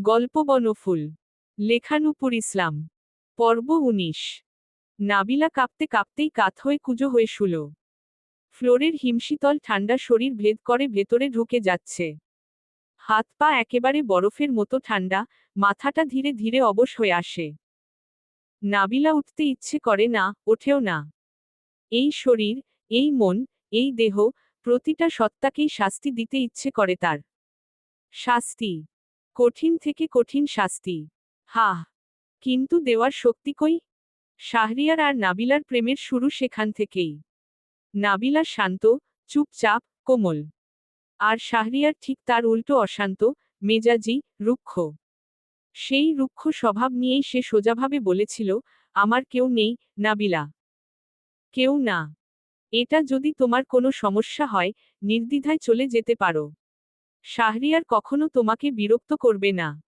গল্প বনফুল। লেখা নূপুর ইসলাম। পর্ব ১৯। নাবিলা কাঁপতে কাঁপতেই কাত হয়ে কুঁজো হয়ে শুল। ফ্লোরের হিমশীতল ঠান্ডা শরীর ভেদ করে ভেতরে ঢুকে যাচ্ছে। হাত পা একেবারে বরফের মতো ঠান্ডা, মাথাটা ধীরে ধীরে অবশ হয়ে আসে। নাবিলা উঠতে ইচ্ছে করে না, ওঠেও না। এই শরীর, এই মন, এই দেহ, প্রতিটা সত্তাকেই শাস্তি দিতে ইচ্ছে করে তার। শাস্তি। কঠিন থেকে কঠিন শাস্তি। হাহ। কিন্তু দেওয়ার শক্তি কই? শাহরিয়ার আর নাবিলার প্রেমের শুরু সেখান থেকেই। নাবিলা শান্ত, চুপচাপ, কোমল। আর শাহরিয়ার ঠিক তার উল্টো অশান্ত, মেজাজি, রুক্ষ। সেই রুক্ষ স্বভাব নিয়েই সে সোজাভাবে বলেছিল, আমার কেউ নেই, নাবিলা। কেউ না। এটা যদি তোমার কোনো সমস্যা হয়, নির্দ্বিধায় চলে যেতে পারো। শাহরিয়ার কখনো তোমাকে বিরক্ত করবে না।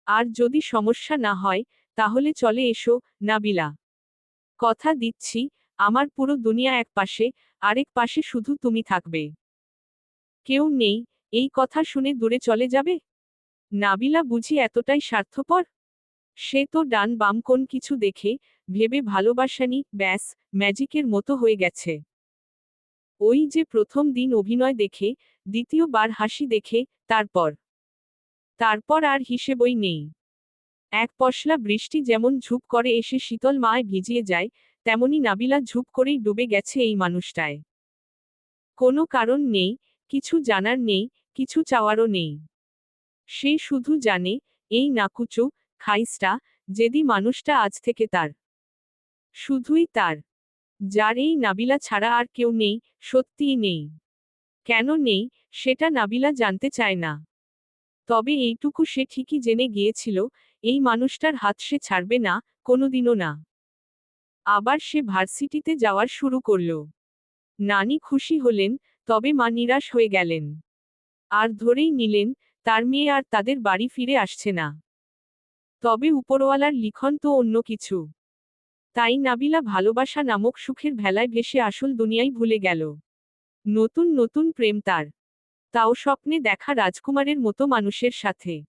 আর যদি সমস্যা না হয়, তাহলে চলে এসো, নাবিলা। কথা দিচ্ছি, আমার পুরো দুনিয়া এক পাশে, আরেক পাশে শুধু তুমি থাকবে। কেউ নেই, এই কথা শুনে দূরে চলে যাবে? নাবিলা বুঝি এতটাই স্বার্থপর? সে তো ডান বাম কোন কিছু দেখে, ভেবে ভালোবাসানি, ব্যাস, ম্যাজিকের মতো হয়ে গেছে। ওই যে প্রথম দিন অভিনয় দেখে, দ্বিতীয়বার হাসি দেখে, তারপর তারপর আর হিসেবই নেই। এক পশলা বৃষ্টি যেমন ঝুপ করে এসে শীতল মায় ভিজিয়ে যায়, তেমনি নাবিলা ঝুপ করেই ডুবে গেছে এই মানুষটায়। কোনো কারণ নেই, কিছু জানার নেই, কিছু চাওয়ারও নেই। সে শুধু জানে, এই নাকুচু, খাইস্টা, জেদি মানুষটা আজ থেকে তার। শুধুই তার। যার এই নাবিলা ছাড়া আর কেউ নেই, সত্যিই নেই। কেন নেই, সেটা নাবিলা জানতে চায় না। তবে এইটুকু সে ঠিকই জেনে গিয়েছিল, এই মানুষটার হাত সে ছাড়বে না, কোনোদিনও না। আবার সে ভার্সিটিতে যাওয়ার শুরু করল। নানি খুশি হলেন, তবে মা নিরাশ হয়ে গেলেন। আর ধরেই নিলেন, তার মেয়ে আর তাদের বাড়ি ফিরে আসছে না। তবে উপরওয়ালার লিখন তো অন্য কিছু। তাই নাবিলা ভালোবাসা নামক সুখের ভেলায় ভেসে আসল দুনিয়াই ভুলে গেল। নতুন নতুন প্রেম তার। তাও স্বপ্নে দেখা রাজকুমারের মতো মানুষের সাথে।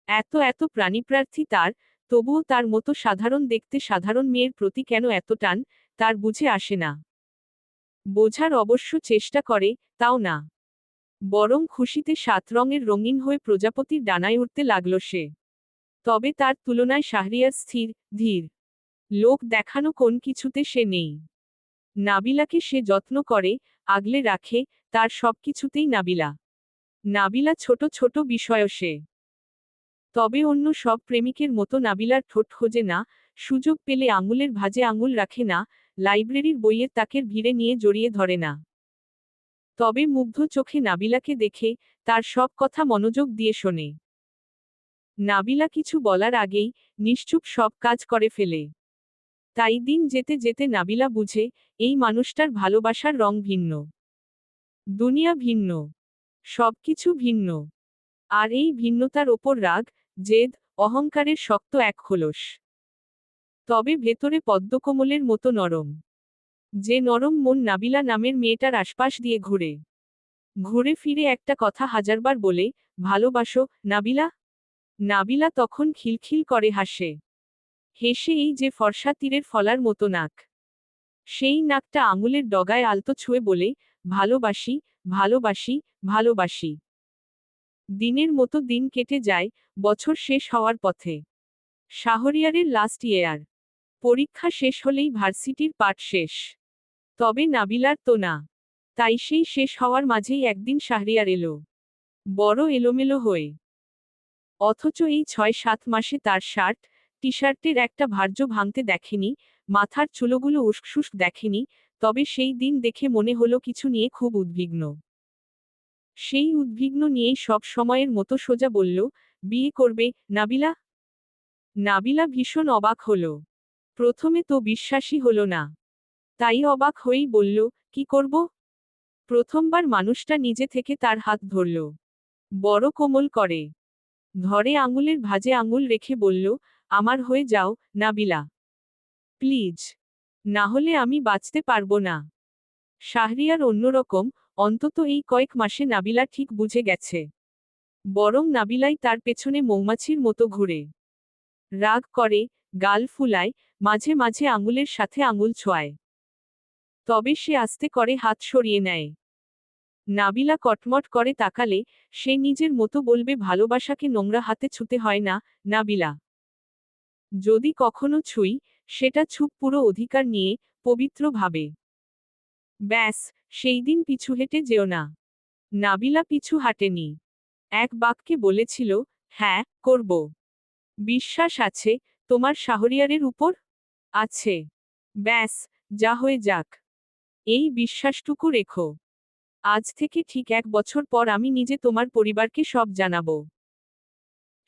এত এত প্রাণীপ্রার্থী তার, তবুও তার মতো সাধারণ দেখতে সাধারণ মেয়ের প্রতি কেন এত টান, তার বুঝে আসে না। বোঝার অবশ্য চেষ্টা করে, তাও না। বরং খুশিতে সাত রঙের রঙিন হয়ে প্রজাপতির ডানায় উঠতে লাগল সে। তবে তার তুলনায় শাহরিয়ার স্থির, ধীর। লোক দেখানো কোন কিছুতে সে নেই। নাবিলাকে সে যত্ন করে, আগলে রাখে, তার সবকিছুতেই নাবিলা। নাবিলা ছোট ছোট বিষয়ও সে। তবে অন্য সব প্রেমিকের মতো নাবিলার ঠোঁট খোঁজে না, সুযোগ পেলে আঙুলের ভাঁজে আঙুল রাখে না, লাইব্রেরির বইয়ের তাকের ভিড়ে নিয়ে জড়িয়ে ধরে না। তবে মুগ্ধ চোখে নাবিলাকে দেখে, তার সব কথা মনোযোগ দিয়ে শোনে। নাবিলা কিছু বলার আগেই, নিশ্চুপ সব কাজ করে ফেলে। তাই দিন যেতে যেতে নাবিলা বুঝে, এই মানুষটার ভালোবাসার রং ভিন্ন। দুনিয়া ভিন্ন। সবকিছু ভিন্ন। আর এই ভিন্নতার ওপর রাগ, জেদ, অহংকারের শক্ত এক খোলস। তবে ভেতরে পদ্মকমলের মতো নরম। যে নরম মন নাবিলা নামের মেয়েটার আশপাশ দিয়ে ঘুরে। ঘুরে ফিরে একটা কথা হাজারবার বলে, ভালোবাসো, নাবিলা? নাবিলা তখন খিলখিল করে হাসে। হেসে এই যে ফর্সা তীরের ফলার মতো নাক। সেই নাকটা আঙুলের ডগায় আলতো ছুঁয়ে বলে, ভালোবাসি, ভালোবাসি, ভালোবাসি। দিনের মতো দিন কেটে যায়, বছর শেষ হওয়ার পথে। শাহরিয়ারের লাস্ট ইয়ার। পরীক্ষা শেষ হলেই ভার্সিটির পাঠ শেষ। তবে নাবিলার তো না। তাই সেই শেষ হওয়ার মাঝেই একদিন শাহরিয়ার এলো। বড় এলোমেলো হয়ে। অথচ এই ৬-৭ মাসে তার শার্ট, টি শার্টের একটা ভার্য ভাঙতে দেখেনি, মাথার চুলগুলো উস্কসুস্ক দেখেনি, তবে সেই দিন দেখে মনে হলো কিছু নিয়ে খুব উদ্বিগ্ন। সেই উদ্বিগ্ন নিয়েই সব সময়ের মতো সোজা বলল, বিয়ে করবে, নাবিলা? নাবিলা ভীষণ অবাক হলো। প্রথমে তো বিশ্বাসই হলো না। তাই অবাক হয়েই বলল, কি করব? প্রথমবার মানুষটা নিজে থেকে তার হাত ধরল। বড় কোমল করে। ধরে আঙুলের ভাঁজে আঙুল রেখে বলল, আমার হয়ে যাও, নাবিলা। প্লিজ। না হলে আমি বাঁচতে পারবো না। শাহরিয়ার অন্যরকম, অন্তত এই কয়েক মাসে নাবিলা ঠিক বুঝে গেছে। বরং নাবিলাই তার পেছনে মৌমাছির মতো ঘুরে। রাগ করে, গাল ফুলায়, মাঝে মাঝে আঙুলের সাথে আঙুল ছোঁয়। তবে সে আস্তে করে হাত সরিয়ে নেয়। নাবিলা কটমট করে তাকালে, সে নিজের মতো বলবে ভালোবাসাকে নোংরা হাতে ছুঁতে হয় না, নাবিলা। যদি কখনো ছুঁই, সেটা ছুপ পুরো অধিকার নিয়ে, পবিত্রভাবে। ব্যাস, সেই দিন পিছু হেঁটে যেও না। নাবিলা পিছু হাঁটেনি। এক বাক্যে বলেছিল, হ্যাঁ, করব। বিশ্বাস আছে, তোমার শাহরিয়ারের উপর? আছে। ব্যাস, যা হয়ে যাক। এই বিশ্বাসটুকু রেখো। আজ থেকে ঠিক 1 বছর পর আমি নিজে তোমার পরিবারকে সব জানাবো।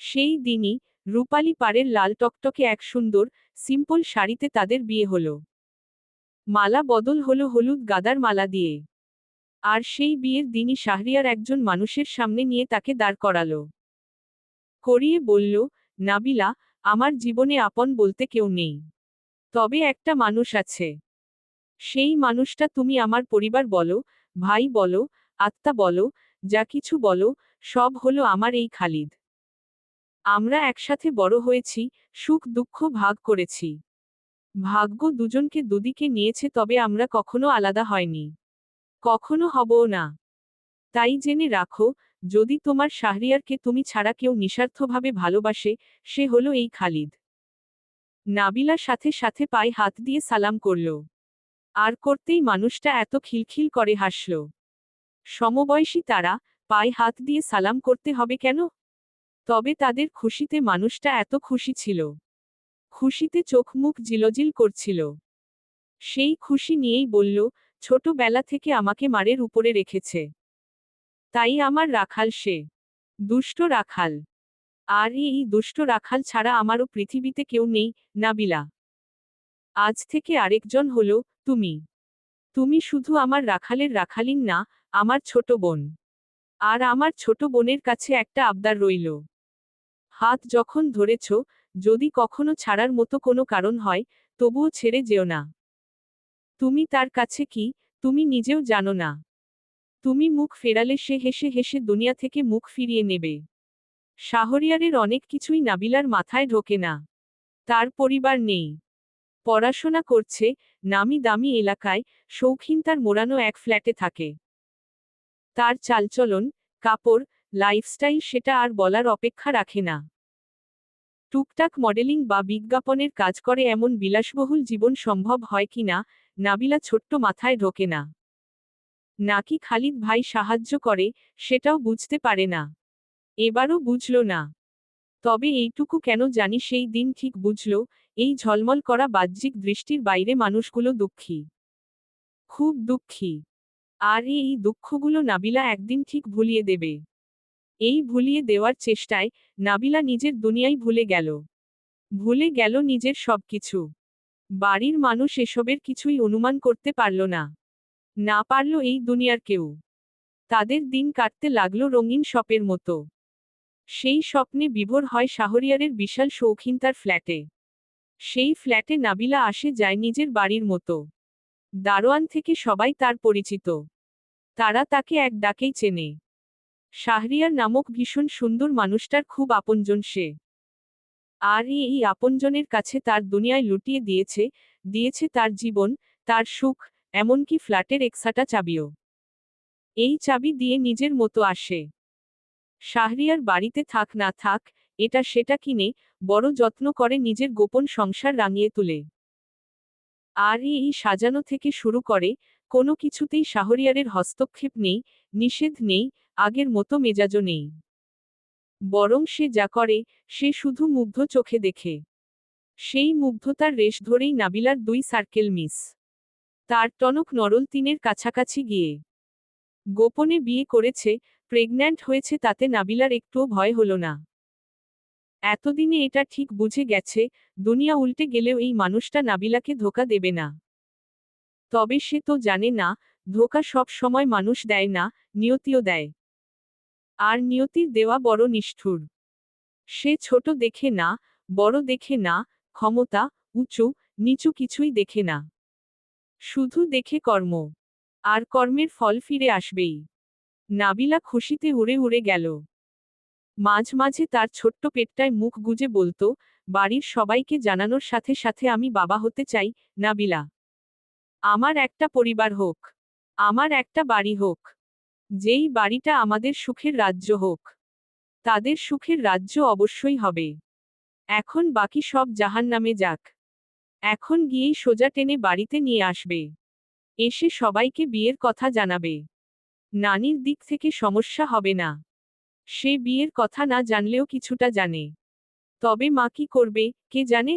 সেই দিনই, রূপালী পাড়ের লাল টকটকে এক সুন্দর, সিম্পল শাড়িতে তাদের বিয়ে হলো। মালা বদল হলো হলুদ গাদার মালা দিয়ে। আর সেই বিয়ের দিনই শাহরিয়ার একজন মানুষের সামনে নিয়ে তাকে দাঁড় করালো। করিয়ে বলল, নাবিলা, আমার জীবনে আপন বলতে কেউ নেই। তবে একটা মানুষ আছে। সেই মানুষটা তুমি আমার পরিবার বলো, ভাই বলো, আত্মা বলো, যা কিছু বলো, সব হলো আমার এই খালিদ। আমরা একসাথে বড় হয়েছি, সুখ দুঃখ ভাগ করেছি। ভাগ্য দুজনকে দুদিকে নিয়েছে, তবে আমরা কখনো আলাদা হয়নি। কখনো হবও না। তাই জেনে রাখো, যদি তোমার শাহরিয়ারকে তুমি ছাড়া কেউ নিঃস্বার্থভাবে ভালোবাসে, সে হলো এই খালিদ। নাবিলা সাথে সাথে পায়ে হাত দিয়ে সালাম করল। আর করতেই মানুষটা এত খিলখিল করে হাসল। সমবয়সী তারা, পায়ে হাত দিয়ে সালাম করতে হবে কেন? তবে তাদের খুশিতে মানুষটা এত খুশি ছিল। খুশিতে চোখ মুখ জিলজিল করছিল। সেই খুশি নিয়েই বলল, ছোটবেলা থেকে আমাকে মারের উপরে রেখেছে। তাই আমার রাখাল সে। দুষ্ট রাখাল। আর এই দুষ্ট রাখাল ছাড়া আমারও পৃথিবীতে কেউ নেই, নাবিলা। আজ থেকে আরেকজন হলো, তুমি। তুমি শুধু আমার রাখালের রাখালিন না, আমার ছোট বোন। আর আমার ছোট বোনের কাছে একটা আবদার রইল। হাত যখন ধরেছ, যদি কখনো ছাড়ার মতো কোনো কারণ হয়, তবুও ছেড়ে যেও না। তুমি তার কাছে কি, তুমি নিজেও জানো না। তুমি মুখ ফেরালে সে হেসে হেসে দুনিয়া থেকে মুখ ফিরিয়ে নেবে। শাহরিয়ারের অনেক কিছুই নাবিলার মাথায় ঢোকে না। তার পরিবার নেই। পড়াশোনা করছে, নামি দামি এলাকায়, শৌখিনতার মোড়ানো এক ফ্ল্যাটে থাকে। তার চালচলন, কাপড়, লাইফস্টাইল সেটা আর বলার অপেক্ষা রাখে না। টুকটাক মডেলিং বা বিজ্ঞাপনের কাজ করে এমন বিলাসবহুল জীবন সম্ভব হয় কিনা, নাবিলা ছোট্ট মাথায় ঢোকে না। নাকি খালিদ ভাই সাহায্য করে, সেটাও বুঝতে পারে না। এবারও বুঝল না। তবে এইটুকু কেন জানি সেই দিন ঠিক বুঝল, এই ঝলমল করা বাহ্যিক দৃষ্টির বাইরে মানুষগুলো দুঃখী। খুব দুঃখী। আর এই দুঃখগুলো নাবিলা একদিন ঠিক ভুলিয়ে দেবে। এই ভুলিয়ে দেওয়ার চেষ্টায়, নাবিলা নিজের দুনিয়াই ভুলে গেল। ভুলে গেল নিজের সবকিছু। বাড়ির মানুষ এসবের কিছুই অনুমান করতে পারল না। না পারল এই দুনিয়ার কেউ। তাদের দিন কাটতে লাগলো রঙিন স্বপ্নের মতো। সেই স্বপ্নে বিভোর হয় শাহরিয়ারের বিশাল শৌখিনতার ফ্ল্যাটে। সেই ফ্ল্যাটে নাবিলা আসে যায় নিজের বাড়ির মতো। দারোয়ান থেকে সবাই তার পরিচিত। তারা তাকে এক ডাকেই চেনে। শাহরিয়ার নামক ভীষণ সুন্দর মানুষটার খুব আপনজন সে। আর এই আপনজনের কাছে তার দুনিয়ায় লুটিয়ে দিয়েছে, দিয়েছে তার জীবন, তার সুখ, এমনকি ফ্ল্যাটের এক্সাটা চাবিও। এই চাবি দিয়ে নিজের মতো আসে। শাহরিয়ার বাড়িতে থাক না থাক, এটা সেটা কিনে, বড় যত্ন করে নিজের গোপন সংসার রাঙিয়ে তুলে। আর এই সাজানো থেকে শুরু করে, কোনো কিছুতেই শাহরিয়ারের হস্তক্ষেপ নেই, নিষেধ নেই, আগের মতো মেজাজও নেই। বরং সে যা করে, সে শুধু মুগ্ধ চোখে দেখে। সেই মুগ্ধতার রেশ ধরেই নাবিলার 2 সার্কেল মিস। তার টনক নরল 3-এর কাছাকাছি গিয়ে গোপনে বিয়ে করেছে, প্রেগন্যান্ট হয়েছে, তাতে নাবিলার একটুও ভয় হলো না। এতদিনে এটা ঠিক বুঝে গেছে, দুনিয়া উল্টে গেলেও এই মানুষটা নাবিলাকে ধোঁকা দেবে না। তবে সে তো জানে না, ধোঁকা সব সময় মানুষ দেয় না, নিয়তিও দেয়। আর নিয়তির দেওয়া বড় নিষ্ঠুর। সে ছোট দেখে না, বড় দেখে না, ক্ষমতা, উঁচু, নিচু কিছুই দেখে না। শুধু দেখে কর্ম। আর কর্মের ফল ফিরে আসবেই। নাবিলা খুশিতে উড়ে উড়ে গেল। মাঝ মাঝে তার ছোট্ট পেটটায় মুখ গুজে বলতো, বাড়ির সবাইকে জানানোর সাথে সাথে আমি বাবা হতে চাই, নাবিলা। আমার একটা পরিবার হোক। আমার একটা বাড়ি হোক। যেই বাড়িটা আমাদের সুখের রাজ্য হোক। তাদের সুখের রাজ্য অবশ্যই হবে। এখন বাকি সব জাহান্নামে যাক। এখন গিয়েই সোজা টেনে বাড়িতে নিয়ে আসবে। এসে সবাইকে বিয়ের কথা জানাবে। নানির দিক থেকে সমস্যা হবে না। সে বিয়ের কথা না জানলেও কিছুটা জানে। তবে মা কি করবে, কে জানে?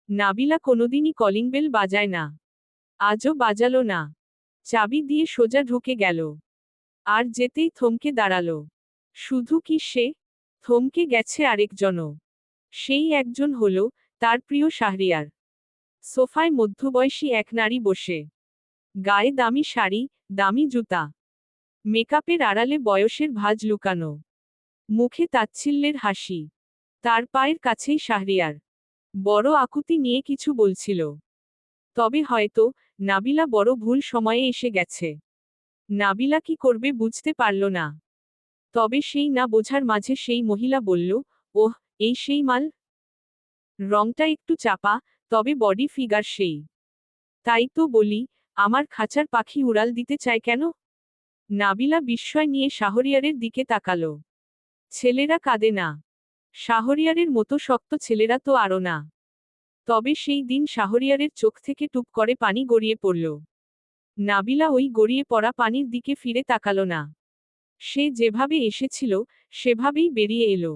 নাবিলা কোনোদিনই কলিং বেল বাজায় না। আজও বাজালো না। চাবি দিয়ে সোজা ঢুকে গেল। আর যেতেই থমকে দাঁড়ালো। শুধু কি সে, থমকে গেছে আরেকজনও। সেই একজন হলো তার প্রিয় শাহরিয়ার। সোফায় মধ্যবয়সী এক নারী বসে। গায়ে দামি শাড়ি, দামি জুতা। মেকআপের আড়ালে বয়সের ভাঁজ লুকানো। মুখে তাচ্ছিল্যের হাসি। তার পায়ের কাছেই শাহরিয়ার। বড় আকুতি নিয়ে কিছু বলছিল। তবে হয়তো নাবিলা বড় ভুল সময়ে এসে গেছে। নাবিলা কি করবে বুঝতে পারল না। তবে সেই না বোঝার মাঝে সেই মহিলা বলল, ওহ, এই সেই মাল। রংটা একটু চাপা, তবে বডি ফিগার সেই। তাই তো বলি, আমার খাঁচার পাখি উড়াল দিতে চায় কেন? নাবিলা বিস্ময় নিয়ে শাহরিয়ারের দিকে তাকালো। ছেলেরা কাঁদে না। শাহরিয়ারের মতো শক্ত ছেলেরা তো আরও না। তবে সেই দিন শাহরিয়ারের চোখ থেকে টুপ করে পানি গড়িয়ে পড়ল। নাবিলা ওই গড়িয়ে পড়া পানির দিকে ফিরে তাকালো না। সে যেভাবে এসেছিল, সেভাবেই বেরিয়ে এলো।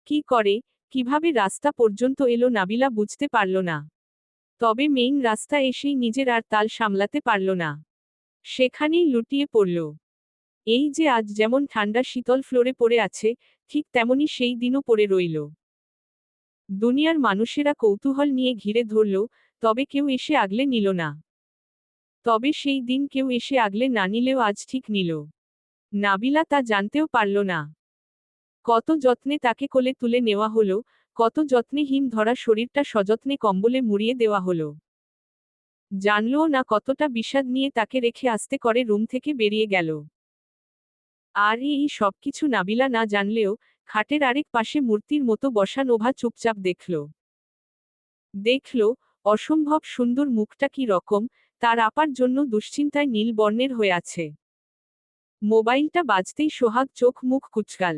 কি করে, কিভাবে রাস্তা পর্যন্ত এলো নাবিলা বুঝতে পারল না। তবে মেইন রাস্তা এসেই নিজের আর তাল সামলাতে পারল না। সেখানেই লুটিয়ে পড়ল। এই যে আজ যেমন ঠান্ডা শীতল ফ্লোরে পড়ে আছে, ঠিক তেমনি সেই দিনও পড়ে রইল। দুনিয়ার মানুষেরা কৌতূহল নিয়ে ঘিরে ধরল, তবে কেউ এসে আগলে নিল না। তবে সেই দিন কেউ এসে আগলে না নিলেও আজ ঠিক নিল। নাবিলা তা জানতেও পারল না। কত যত্নে তাকে কোলে তুলে নেওয়া হলো, কত যত্নে হিম ধরা শরীরটা সযত্নে কম্বলে মুড়িয়ে দেওয়া হলো। জানলও না কতটা বিষাদ নিয়ে তাকে রেখে আস্তে করে রুম থেকে বেরিয়ে গেল। আর এই সবকিছু নাবিলা না জানলেও, খাটের আরেক পাশে মূর্তির মতো বসা নোভা চুপচাপ দেখল। দেখল, অসম্ভব সুন্দর মুখটা কি রকম, তার আপার জন্য দুশ্চিন্তায় নীল বর্ণের হয়ে আছে। মোবাইলটা বাজতেই সোহাগ চোখ মুখ কুচকাল।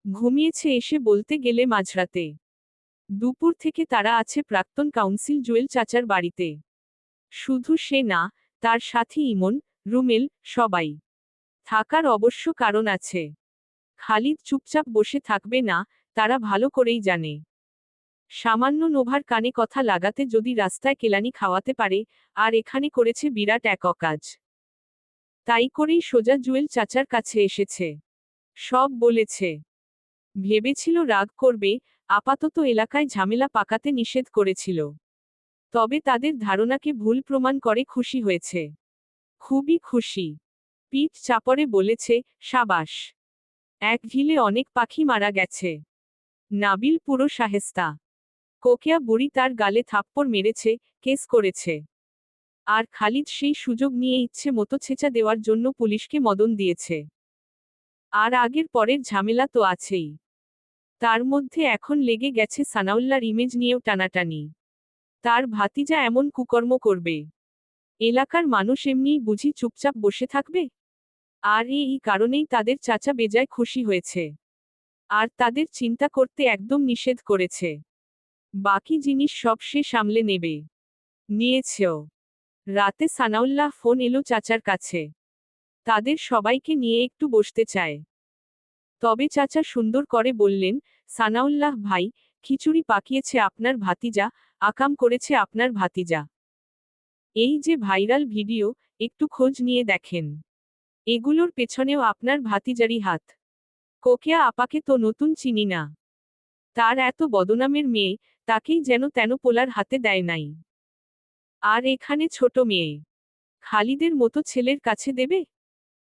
ঘুমিয়েছে এসে বলতে গেলে মাঝরাতে। দুপুর থেকে তারা আছে প্রাক্তন কাউন্সিল জুয়েল চাচার বাড়িতে। শুধু সে না, তার সাথী ইমন, রুমেল, সবাই। থাকার অবশ্য কারণ আছে। খালিদ চুপচাপ বসে থাকবে না, তারা ভালো করেই জানে। সামান্য নোভার কানে কথা লাগাতে যদি রাস্তায় কেলানি খাওয়াতে পারে, আর এখানে করেছে বিরাট এক অকাজ। তাই করেই সোজা জুয়েল চাচার কাছে এসেছে। সব বলেছে। ভেবেছিল রাগ করবে, আপাতত এলাকায় ঝামেলা পাকাতে নিষেধ করেছিল। তবে তাদের ধারণাকে ভুল প্রমাণ করে খুশি হয়েছে। খুবই খুশি। পিঠ চাপড়ে বলেছে, সাবাস। এক ঢিলে অনেক পাখি মারা গেছে। নাবিল পুরো শায়েস্তা। কোকিয়া বুড়ি তার গালে থাপ্পড় মেরেছে, কেস করেছে। আর খালিদ সেই সুযোগ নিয়ে ইচ্ছে মতো ছেঁচা দেওয়ার জন্য পুলিশকে মদন দিয়েছে। আর আগের পরের ঝামেলা তো আছেই। তার মধ্যে এখন লেগে গেছে সানাউল্লার ইমেজ নিয়েও টানাটানি। তার ভাতিজা এমন কুকর্ম করবে। এলাকার মানুষ এমনিই বুঝি চুপচাপ বসে থাকবে? আর এই কারণেই তাদের চাচা বেজায় খুশি হয়েছে। আর তাদের চিন্তা করতে একদম নিষেধ করেছে। বাকি জিনিস সব সে সামলে নেবে। নিয়েছেও। রাতে সানাউল্লাহ ফোন এলো চাচার কাছে। তাদের সবাইকে নিয়ে একটু বসতে চায়। তবে চাচা সুন্দর করে বললেন, সানাউল্লাহ ভাই, খিচুড়ি পাকিয়েছে আপনার ভাতিজা, আকাম করেছে আপনার ভাতিজা। এই যে ভাইরাল ভিডিও, একটু খোঁজ নিয়ে দেখেন। এগুলোর পেছনেও আপনার ভাতিজারই হাত। কোকিয়া আপাকে তো নতুন চিনি না। তার এত বদনামের মেয়ে, তাকেই যেন তেন পোলার হাতে দেয় নাই। আর এখানে ছোট মেয়ে। খালিদের মতো ছেলের কাছে দেবে?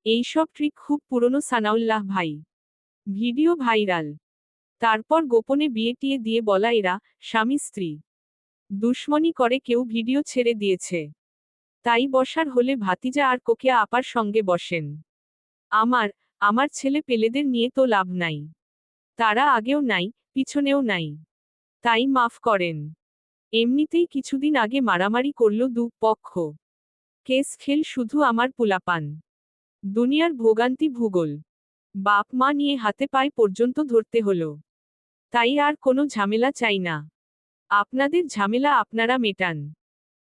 এইসব ট্রিক খুব পুরনো সানাউল্লাহ ভাই। Video viral. তারপর গোপনে বিয়ে টিয়ে দিয়ে বলা এরা স্বামী স্ত্রী। দুশ্মনী করে কেউ ভিডিও ছেড়ে দিয়েছে। তাই বসার হলে ভাতিজা আর কোকিয়া আপার সঙ্গে বসেন। আমার আমার ছেলে পেলেদের নিয়ে তো লাভ নাই। তারা আগেও নাই, পিছনেও নাই। তাই মাফ করেন। এমনিতেই কিছুদিন আগে মারামারি করল দু পক্ষ। কেস খেল শুধু আমার পোলাপান। দুনিয়ার ভোগান্তি ভূগোল। বাপ মা নিয়ে হাতে পায়ে পর্যন্ত ধরতে হলো। তাই আর কোনো ঝামেলা চাই না। আপনাদের ঝামেলা আপনারা মেটান।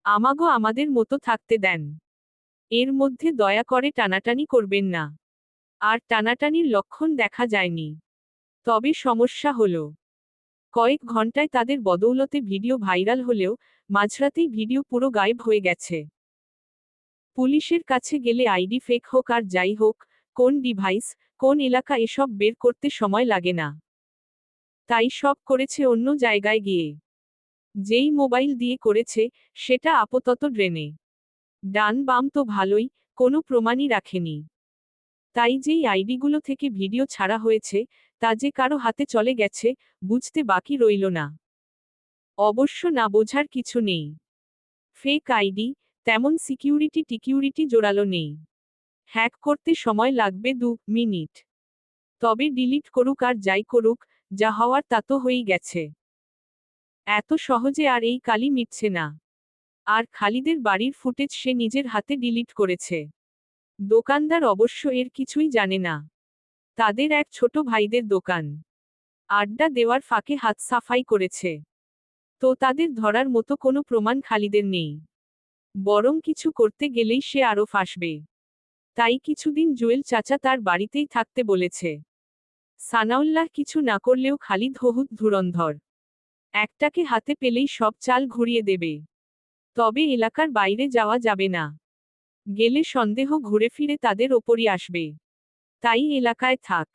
আমাগো আমাদের মতো থাকতে দেন। এর মধ্যে দয়া করে টানাটানি করবেন না। আর টানাটানির লক্ষণ দেখা যায়নি। তবে সমস্যা হলো, কয়েক ঘন্টায় তাদের বদৌলতে ভিডিও ভাইরাল হলেও মাঝরাতেই ভিডিও পুরো গায়েব হয়ে গেছে। পুলিশের কাছে গেলে আইডি ফেক হোক আর যাই হোক, কোন ডিভাইস, কোন এলাকা এসব বের করতে সময় লাগে না। তাই সব করেছে অন্য জায়গায় গিয়ে। যেই মোবাইল দিয়ে করেছে, সেটা আপাতত ড্রেনে। ডান বাম তো ভালোই, কোনো প্রমাণই রাখেনি। তাই যেই আইডিগুলো থেকে ভিডিও ছাড়া হয়েছে, তা যে কারো হাতে চলে গেছে, বুঝতে বাকি রইল না। অবশ্য না বোঝার কিছু নেই। ফেক আইডি, তেমন টিকিউরিটি জোরালো নেই। হ্যাক করতে সময় লাগবে 2 মিনিট। তবে ডিলিট করুক আর যাই করুক, যা হওয়ার তা তো হয়েই গেছে। এত সহজে আর এই কালি মিটছে না। আর খালিদের বাড়ির ফুটেজ সে নিজের হাতে ডিলিট করেছে। দোকানদার অবশ্য এর কিছুই জানে না। তাদের এক ছোট ভাইদের দোকান। আড্ডা দেওয়ার ফাঁকে হাত সাফাই করেছে। তো তাদের ধরার মতো কোনো প্রমাণ খালিদের নেই। বরং কিছু করতে গেলেই সে আরও ফাঁসবে। তাই কিছুদিন জুয়েল চাচা তার বাড়িতেই থাকতে বলেছে। সানাউল্লাহ কিছু না করলেও খালিদ বহুত ধুরন্ধর। একটাকে হাতে পেলেই সব চাল ঘুরিয়ে দেবে। তবে এলাকার বাইরে যাওয়া যাবে না। গেলে সন্দেহ ঘুরে ফিরে তাদের ওপরই আসবে। তাই এলাকায় থাক।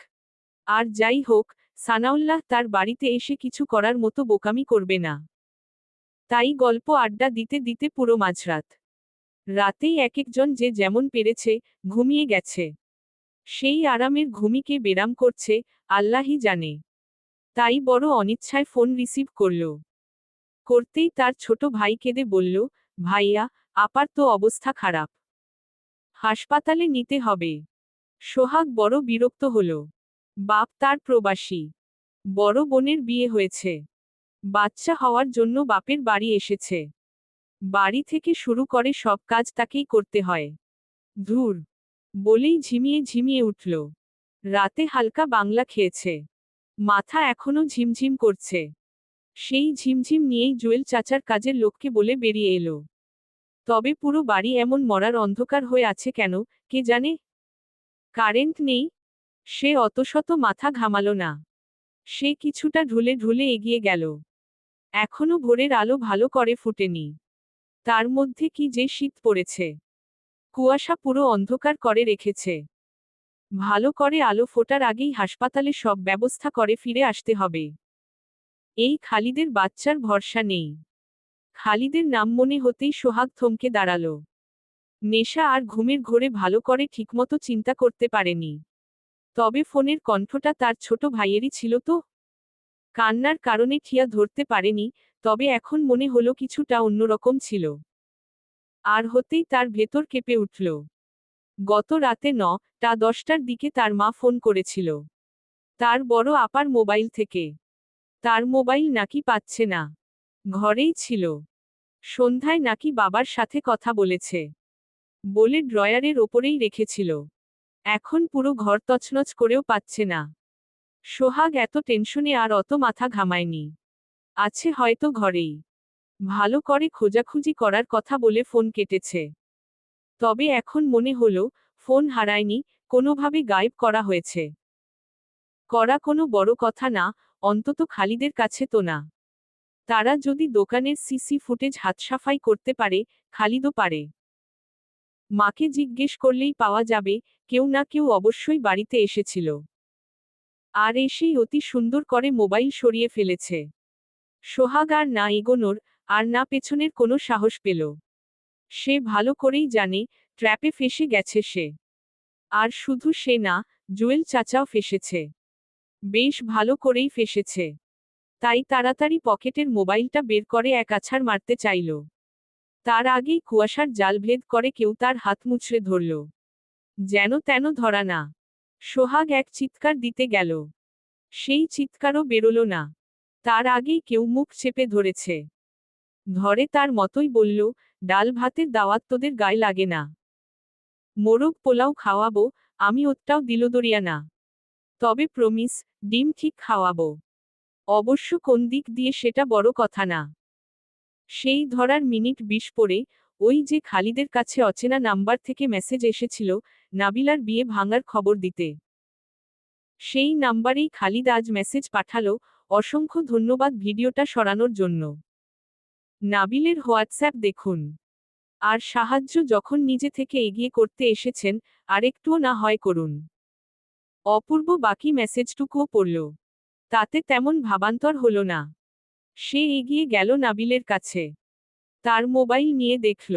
আর যাই হোক, সানাউল্লাহ তার বাড়িতে এসে কিছু করার মতো বোকামি করবে না। তাই গল্প আড্ডা দিতে দিতে পুরো মাঝরাত। রাতেই এক একজন যে যেমন পেরেছে, ঘুমিয়ে গেছে। সেই আরামের ঘুমিকে বেরাম করছে, আল্লাহই জানে। তাই বড় অনিচ্ছায় ফোন রিসিভ করল। করতেই তার ছোট ভাই কেঁদে বলল, ভাইয়া, আপার তো অবস্থা খারাপ। হাসপাতালে নিতে হবে। সোহাগ বড় বিরক্ত হল। বাপ তার প্রবাসী। বড় বোনের বিয়ে হয়েছে। বাচ্চা হওয়ার জন্য বাপের বাড়ি এসেছে। বাড়ি থেকে শুরু করে সব কাজ তাকেই করতে হয়। ধুর, বলেই ঝিমিয়ে ঝিমিয়ে উঠল। রাতে হালকা বাংলা খেয়েছে। মাথা এখনো ঝিমঝিম করছে। সেই ঝিমঝিম নিয়েই জুয়েল চাচার কাজের লোককে বলে বেরিয়ে এলো। তবে পুরো বাড়ি এমন মরার অন্ধকার হয়ে আছে কেন, কে জানে? কারেন্ট নেই? সে অতশত মাথা ঘামালো না। সে কিছুটা ঢুলে ঢুলে এগিয়ে গেল। এখনো ভোরের আলো ভালো করে ফুটেনি। তার মধ্যে কি যে শীত পড়েছে। কুয়াশা পুরো অন্ধকার করে রেখেছে। ভালো করে আলো ফোটার আগেই হাসপাতালে সব ব্যবস্থা করে ফিরে আসতে হবে। এই খালিদের বাচ্চার ভরসা নেই। খালিদের নাম মনে হতেই সোহাগ থমকে দাঁড়ালো। নেশা আর ঘুমের ঘোরে ভালো করে ঠিকমতো চিন্তা করতে পারেনি। তবে ফোনের কণ্ঠটা তার ছোট ভাইয়েরই ছিল তো। কান্নার কারণে ঠিয়া ধরতে পারেনি, তবে এখন মনে হলো কিছুটা অন্যরকম ছিল। আর হতেই তার ভেতর কেঁপে উঠল। গত রাতে 9টা 10টার দিকে তার মা ফোন করেছিল। তার বড় আপার মোবাইল থেকে। তার মোবাইল নাকি পাচ্ছে না। ঘরেই ছিল। সন্ধ্যায় নাকি বাবার সাথে কথা বলেছে। বলে ড্রয়ারের ওপরেই রেখেছিল। এখন পুরো ঘর তছনছ করেও পাচ্ছে না। সোহাগ এত টেনশনে আর অত মাথা ঘামায়নি। আছে হয়তো ঘরেই। ভালো করে খোঁজাখুঁজি করার কথা বলে ফোন কেটেছে। তবে এখন মনে হলো, ফোন হারায়নি, কোনোভাবে গায়েব করা হয়েছে। করা কোনো বড় কথা না, অন্তত খালিদের কাছে তো না। তারা যদি দোকানের সিসি ফুটেজ হাতসাফাই করতে পারে, খালিদও পারে। মাকে জিজ্ঞেস করলেই পাওয়া যাবে, কেউ না কেউ অবশ্যই বাড়িতে এসেছিল। আর এসেই অতি সুন্দর করে মোবাইল সরিয়ে ফেলেছে। সোহাগ আর না এগোনোর, আর না পেছনের কোনো সাহস পেল। সে ভালো করেই জানে, ট্র্যাপে ফেসে গেছে সে। আর শুধু সে না, জুয়েল চাচাও ফেসেছে। বেশ ভালো করেই ফেসেছে। তাই তাড়াতাড়ি পকেটের মোবাইলটা বের করে এক আছাড় মারতে চাইল। তার আগেই কুয়াশার জাল ভেদ করে কেউ তার হাত মুচড়ে ধরল। যেন তেন ধরা না। সোহাগ এক চিৎকার দিতে গেল। সেই চিৎকারও বেরোল না। তার আগেই কেউ মুখ চেপে ধরেছে। ধরে তার মতোই বলল, ডাল ভাতের দাওয়াত তোদের গায়ে লাগে না। মোরগ পোলাও খাওয়াবো, আমি ওটাও দিলদরিয়া না। তবে প্রমিস, ডিম ঠিক খাওয়াবো। অবশ্য কোন দিক দিয়ে সেটা বড় কথা না। সেই ধরার মিনিট 20 পরে, ওই যে খালিদের কাছে অচেনা নাম্বার থেকে মেসেজ এসেছিল, নাবিলার বিয়ে ভাঙার খবর দিতে। সেই নাম্বারেই খালিদ আজ মেসেজ পাঠালো, অসংখ্য ধন্যবাদ ভিডিওটা সরানোর জন্য। নাবিলের হোয়াটসঅ্যাপ দেখুন। আর সাহায্য যখন নিজে থেকে এগিয়ে করতে এসেছেন, আরেকটুও না হয় করুন। অপূর্ব বাকি মেসেজটুকুও পড়ল। তাতে তেমন ভাবান্তর হলো না। সে এগিয়ে গেল নাবিলের কাছে। তার মোবাইল নিয়ে দেখল।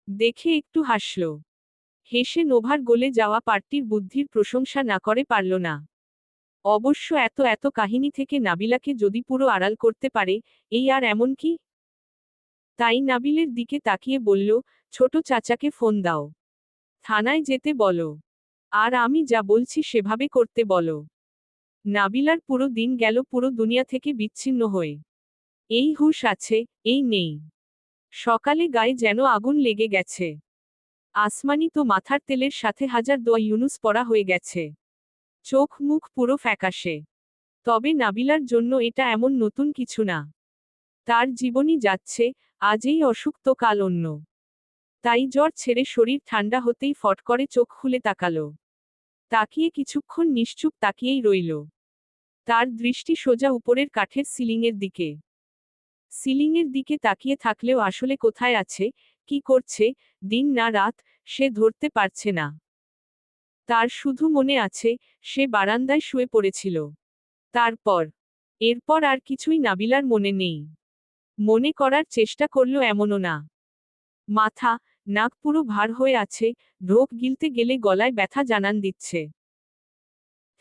দেখে একটু হাসল। হেসে নোভার গলে যাওয়া পার্টির বুদ্ধির প্রশংসা না করে পারল না। অবশ্য এত এত কাহিনী থেকে নাবিলাকে যদি পুরো আড়াল করতে পারে, এই আর এমন কি? তাই নাবিলের দিকে তাকিয়ে বলল, ছোট চাচাকে ফোন দাও। থানায় যেতে বলো। আর আমি যা বলছি সেভাবে করতে বলো। নাবিলার পুরো দিন গেল পুরো দুনিয়া থেকে বিচ্ছিন্ন হয়ে। এই হুঁশ আছে, এই নেই। সকালে গায়ে যেন আগুন লেগে গেছে। আসমানি তো মাথার তেলের সাথে হাজার দোয়া ইউনুস পড়া হয়ে গেছে। চোখ মুখ পুরো ফ্যাকাশে। তবে নাবিলার জন্য এটা এমন নতুন কিছু না। তার জীবনই যাচ্ছে, আজ এই অসুখ তো কাল অন্য। তাই জ্বর ছেড়ে শরীর ঠান্ডা হতেই ফট করে চোখ খুলে তাকালো। তাকিয়ে কিছুক্ষণ নিশ্চুপ তাকিয়েই রইল। তার দৃষ্টি সোজা উপরের কাঠের সিলিংয়ের দিকে। সিলিংয়ের দিকে তাকিয়ে থাকলেও আসলে কোথায় আছে, কি করছে, দিন না রাত, সে ধরতে পারছে না। তার শুধু মনে আছে, সে বারান্দায় শুয়ে পড়েছিল। এরপর আর কিছুই নাবিলার মনে নেই। মনে করার চেষ্টা করল এমনও না। মাথা, নাক পুরো ভার হয়ে আছে, ঢোক গিলতে গেলে গলায় ব্যথা জানান দিচ্ছে।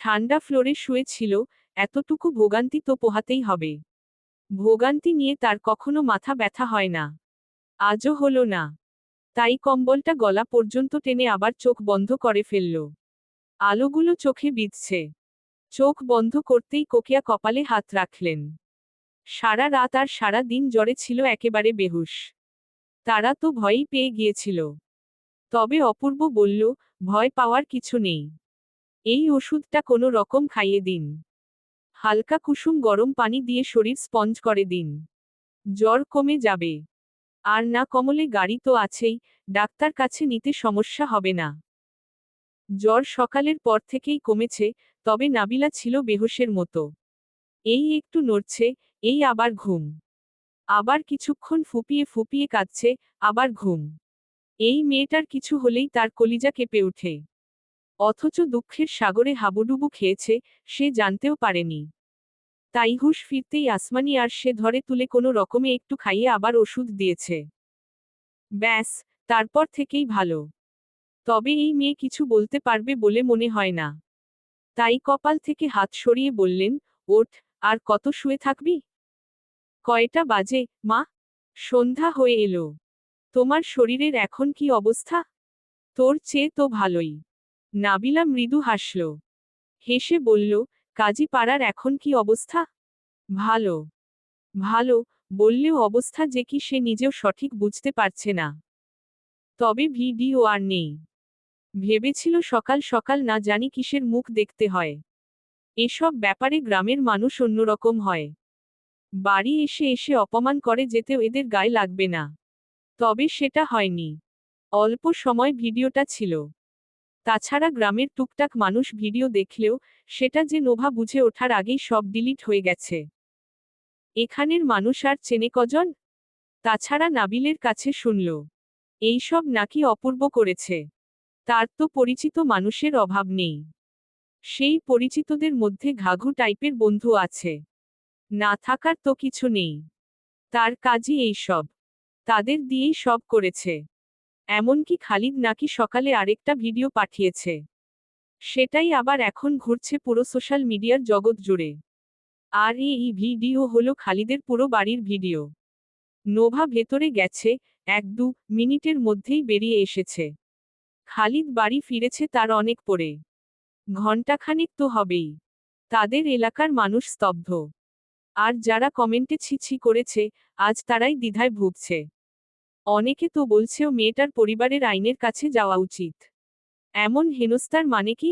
ঠান্ডা ফ্লোরে শুয়েছিল, এতটুকু ভোগান্তি তো পোহাতেই হবে। ভোগান্তি নিয়ে তার কখনো মাথা ব্যথা হয় না। আজও হলো না। তাই কম্বলটা গলা পর্যন্ত টেনে আবার চোখ বন্ধ করে ফেলল। আলোগুলো চোখে বিঁধছে। চোখ বন্ধ করতেই কোকিয়া কপালে হাত রাখলেন। সারা রাত আর সারা দিন জ্বরে ছিল একেবারে বেহুশ। তারা তো ভয়ই পেয়ে গিয়েছিল। তবে অপূর্ব বলল, ভয় পাওয়ার কিছু নেই। এই ওষুধটা কোনো রকম খাইয়ে দিন। হালকা কুসুম গরম পানি দিয়ে শরীর স্পঞ্জ করে দিন। জ্বর কমে যাবে। আর না কমলে গাড়ি তো আছেই, ডাক্তার কাছে নিতে সমস্যা হবে না। জ্বর সকালের পর থেকেই কমেছে, তবে নাবিলা ছিল বেহুশের মতো। এই একটু নড়ছে, এই আবার ঘুম। আবার কিছুক্ষণ ফুপিয়ে ফুপিয়ে কাঁদছে, আবার ঘুম। এই মেয়েটার কিছু হলেই তার কলিজা কেঁপে ওঠে। অথচ দুঃখের সাগরে হাবুডুবু খেয়েছে, সে জানতেও পারেনি। তাই হুঁশ ফিরতেই আসমানি আর সে ধরে তুলে কোনো রকমে একটু খাইয়ে আবার ওষুধ দিয়েছে। ব্যাস, তারপর থেকেই ভালো। তবে এই মেয়ে কিছু বলতে পারবে বলে মনে হয় না। তাই কপাল থেকে হাত সরিয়ে বললেন, ওঠ, আর কত শুয়ে থাকবি? কয়টা বাজে, মা? সন্ধ্যা হয়ে এলো। তোমার শরীরের এখন কি অবস্থা? তোর চেয়ে তো ভালোই। নাবিলা মৃদু হাসল। হেসে বলল, কাজী পাড়ার এখন কি অবস্থা? ভালো। ভালো, বললেও অবস্থা যে কি সে নিজেও সঠিক বুঝতে পারছে না। তবে ভিডিও আর নেই। ভেবেছিল সকাল সকাল না জানি কিসের মুখ দেখতে হয়। এসব ব্যাপারে গ্রামের মানুষ অন্যরকম হয়। বাড়ি এসে এসে অপমান করে যেতেও এদের গায়ে লাগবে না। তবে সেটা হয়নি। অল্প সময় ভিডিওটা ছিল। তাছাড়া গ্রামের টুকটাক মানুষ ভিডিও দেখলেও, সেটা যে নোভা বুঝে ওঠার আগেই সব ডিলিট হয়ে গেছে। এখানের মানুষ আর চেনে কজন? তাছাড়া নাবিলের কাছে শুনল, এইসব নাকি অপূর্ব করেছে। তার তো পরিচিত মানুষের অভাব নেই। সেই পরিচিতদের মধ্যে ঘাঘু টাইপের বন্ধু আছে। না থাকার তো কিছু নেই। তার কাজই এইসব। তাদের দিয়েই সব করেছে। এমনকি খালিদ নাকি সকালে আরেকটা ভিডিও পাঠিয়েছে। সেটাই আবার এখন ঘুরছে পুরো সোশ্যাল মিডিয়ার জগৎ জুড়ে। আর এই ভিডিও হলো খালিদের পুরো বাড়ির ভিডিও। নোভা ভেতরে গেছে, 1-2 মিনিটের মধ্যেই বেরিয়ে এসেছে। খালিদ বাড়ি ফিরেছে তার অনেক পরে। ঘণ্টাখানেক তো হবেই। তাদের এলাকার মানুষ স্তব্ধ। আর যারা কমেন্টে ছি ছি করেছে, আজ তারাই দ্বিধায় ভুগছে। অনেকে তো বলছেও মেয়েটার পরিবারের আইনের কাছে যাওয়া উচিত। এমন হেনস্থার মানে কি?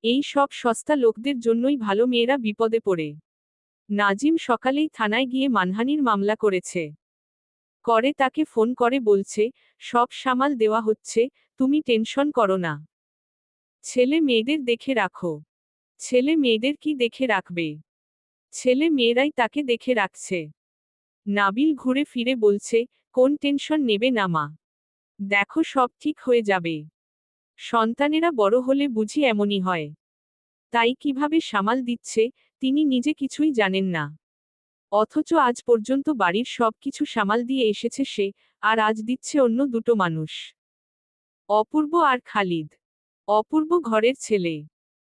এই সব সস্তা লোকদের জন্যই ভালো মেয়েরা বিপদে পড়ে। নাজিম সকালেই থানায় গিয়ে মানহানির মামলা করেছে। করে তাকে ফোন করে বলছে, সব সামাল দেওয়া হচ্ছে, তুমি টেনশন করো না। ছেলে মেয়েদের দেখে রাখো। ছেলে মেয়েদের কি দেখে রাখবে? ছেলে মেয়েরাই তাকে দেখে রাখছে। নাবিল ঘুরে ফিরে বলছে, কোন টেনশন নেবে না মা। দেখো সব ঠিক হয়ে যাবে। সন্তানেরা বড় হলে বুঝি এমনই হয়। তাই কিভাবে সামাল দিচ্ছে, তিনি নিজে কিছুই জানেন না। অথচ আজ পর্যন্ত বাড়ির সব কিছু সামাল দিয়ে এসেছে সে, আর আজ দিচ্ছে অন্য দুটো মানুষ। অপূর্ব আর খালিদ। অপূর্ব ঘরের ছেলে।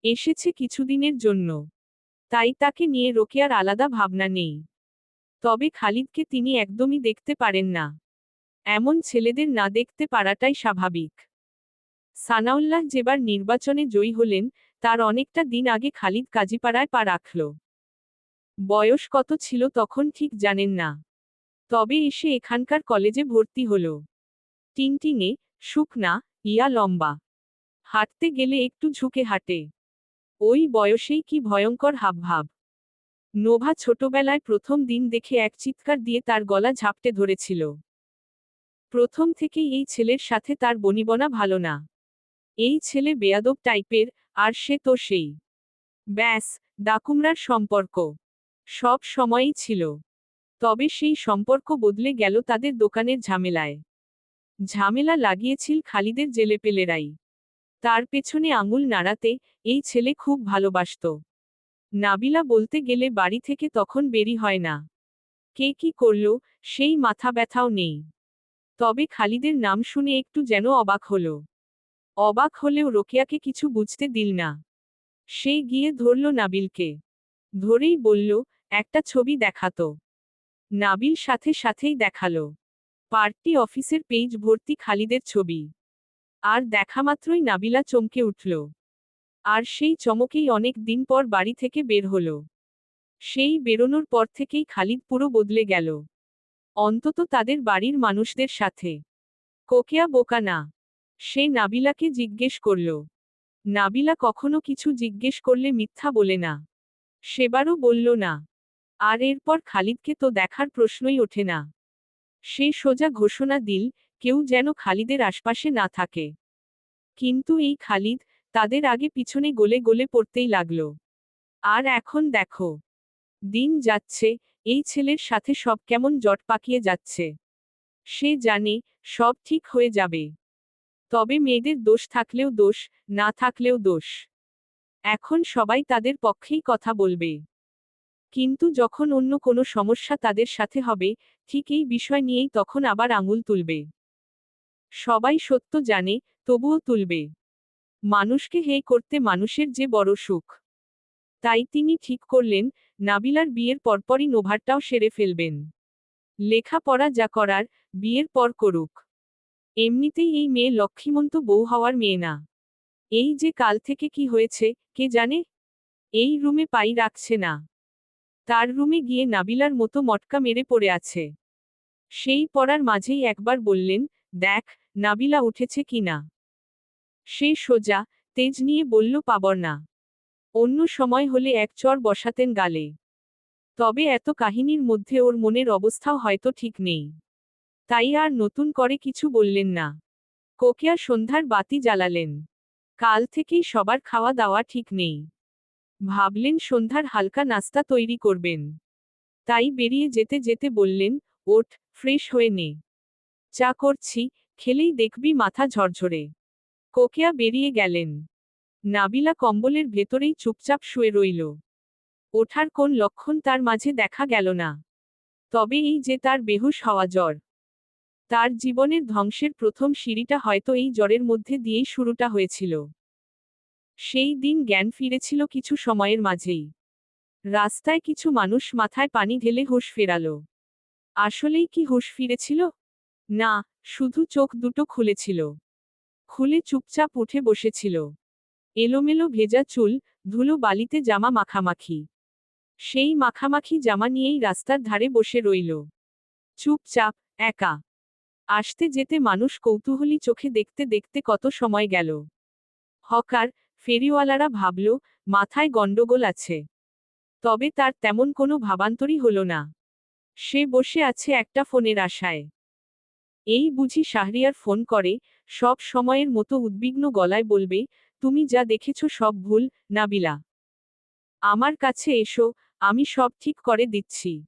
এসেছে কিছুদিনের জন্য। তাই তাকে নিয়ে রোকেয়ার আলাদা ভাবনা নেই। তবে খালিদকে তিনি একদমই দেখতে পারেন না। এমন ছেলেদের না দেখতে পারাটাই স্বাভাবিক। সানাউল্লাহ যেবার নির্বাচনে জয়ী হলেন, তার অনেকটা দিন আগে খালিদ কাজীপাড়ায় পা রাখল। বয়স কত ছিল তখন ঠিক জানেন না। তবে এসে এখানকার কলেজে ভর্তি হল। টিংটিঙে, শুকনা, ইয়া লম্বা। হাঁটতে গেলে একটু ঝুঁকে হাঁটে। ওই বয়সেই কি ভয়ঙ্কর হাবভাব। নোভা ছোটবেলায় প্রথম দিন দেখে এক চিৎকার দিয়ে তার গলা ঝাপটে ধরেছিল। প্রথম থেকেই এই ছেলের সাথে তার বনিবনা ভালো না। এই ছেলে বেয়াদব টাইপের, আর সে তো সেই। ব্যাস, ডাকুমরার সম্পর্ক। সব সময়ই ছিল। তবে সেই সম্পর্ক বদলে গেল তাদের দোকানের ঝামেলায়। ঝামেলা লাগিয়েছিল খালিদের জেলেপেলেরাই। তার পেছনে আঙুল নাড়াতে, এই ছেলে খুব ভালোবাসত। নাবিলা বলতে গেলে বাড়ি থেকে তখন বেরি হয় না। কে কি করল, সেই মাথা ব্যথাও নেই। তবে খালিদের নাম শুনে একটু যেন অবাক হল। অবাক হলেও রোকেয়াকে কিছু বুঝতে দিল না। সে গিয়ে ধরল নাবিলকে। ধরেই বলল, একটা ছবি দেখাতো। নাবিল সাথে সাথেই দেখালো। পার্টি অফিসের পেজ ভর্তি খালিদের ছবি। আর দেখামাত্রই নাবিলা চমকে উঠল। আর সেই চমকেই অনেক দিন পর বাড়ি থেকে বের হল। সেই বেরোনোর পর থেকেই খালিদ পুরো বদলে গেল। অন্তত তাদের বাড়ির মানুষদের সাথে। কোকেয়া বোকা না। সে নাবিলাকে জিজ্ঞেস করল। নাবিলা কখনো কিছু জিজ্ঞেস করলে মিথ্যা বলে না। সেবারও বলল না। আর এরপর খালিদকে তো দেখার প্রশ্নই ওঠে না। সে সোজা ঘোষণা দিল, কেউ যেন খালিদের আশপাশে না থাকে। কিন্তু এই খালিদ, তাদের আগে পিছনে গলে গলে পড়তেই লাগল। আর এখন দেখো। দিন যাচ্ছে, এই ছেলের সাথে সব কেমন জট পাকিয়ে যাচ্ছে। সে জানে, সব ঠিক হয়ে যাবে। তবে মেয়েদের দোষ থাকলেও দোষ, না থাকলেও দোষ। এখন সবাই তাদের পক্ষেই কথা বলবে। কিন্তু যখন অন্য কোনো সমস্যা তাদের সাথে হবে, ঠিক এই বিষয় নিয়েই তখন আবার আঙুল তুলবে। সবাই সত্য জানে, তবুও তুলবে। মানুষকে হে করতে মানুষের যে বড় সুখ। তাই তিনি ঠিক করলেন, নাবিলার বিয়ের পরপরই নোভারটাও সেরে ফেলবেন। লেখাপড়া যা করার, বিয়ের পর করুক। এমনিতেই এই মেয়ে লক্ষ্মীমন্ত বউ হওয়ার মেয়ে না। এই যে কাল থেকে কি হয়েছে, কে জানে? এই রুমে পাই রাখছে না। তার রুমে গিয়ে নাবিলার মতো মটকা মেরে পড়ে আছে। সেই পড়ার মাঝেই একবার বললেন, দেখ, নাবিলা উঠেছে কি না। সে সোজা, তেজ নিয়ে বলল পাবর না। অন্য সময় হলে এক চড় বসাতেন গালে। তবে এত কাহিনীর মধ্যে ওর মনের অবস্থাও হয়তো ঠিক নেই। তাই আর নতুন করে কিছু বললেন না। কোকেয়া সন্ধ্যার বাতি জ্বালালেন। কাল থেকেই সবার খাওয়া দাওয়া ঠিক নেই। ভাবলেন সন্ধ্যার হালকা নাস্তা তৈরি করবেন। তাই বেরিয়ে যেতে যেতে বললেন, ওঠ, ফ্রেশ হয়ে নে। চা করছি, খেলেই দেখবি মাথা ঝরঝরে। কোকেয়া বেরিয়ে গেলেন। নাবিলা কম্বলের ভেতরেই চুপচাপ শুয়ে রইল। ওঠার কোন লক্ষণ তার মাঝে দেখা গেল না। তবে এই যে তার বেহুশ হওয়া জ্বর। তার জীবনের ধ্বংসের প্রথম সিঁড়িটা হয়তো এই জ্বরের মধ্যে দিয়েই শুরুটা হয়েছিল। সেই দিন জ্ঞান ফিরেছিল কিছু সময়ের মাঝেই। রাস্তায় কিছু মানুষ মাথায় পানি ঢেলে হুঁশ ফেরালো। আসলেই কি হুঁশ ফিরেছিল? না, শুধু চোখ দুটো খুলেছিল। খুলে চুপচাপ উঠে বসেছিল। এলোমেলো ভেজা চুল, ধুলো বালিতে জামা মাখামাখি। সেই মাখামাখি জামা নিয়েই রাস্তার ধারে বসে রইল। চুপচাপ, একা। আসতে যেতে মানুষ কৌতূহলী চোখে দেখতে দেখতে কত সময় গেল। হকার, ফেরিওয়ালারা ভাবল, মাথায় গণ্ডগোল আছে। তবে তার তেমন কোনো ভাবান্তরই হল না। সে বসে আছে একটা ফোনের আশায়। এই বুঝি শাহরিয়ার ফোন করে, সব সময়ের মতো উদ্বিগ্ন গলায় বলবে, তুমি যা দেখেছ সব ভুল, নাবিলা। আমার কাছে এসো, আমি সব ঠিক করে দিচ্ছি।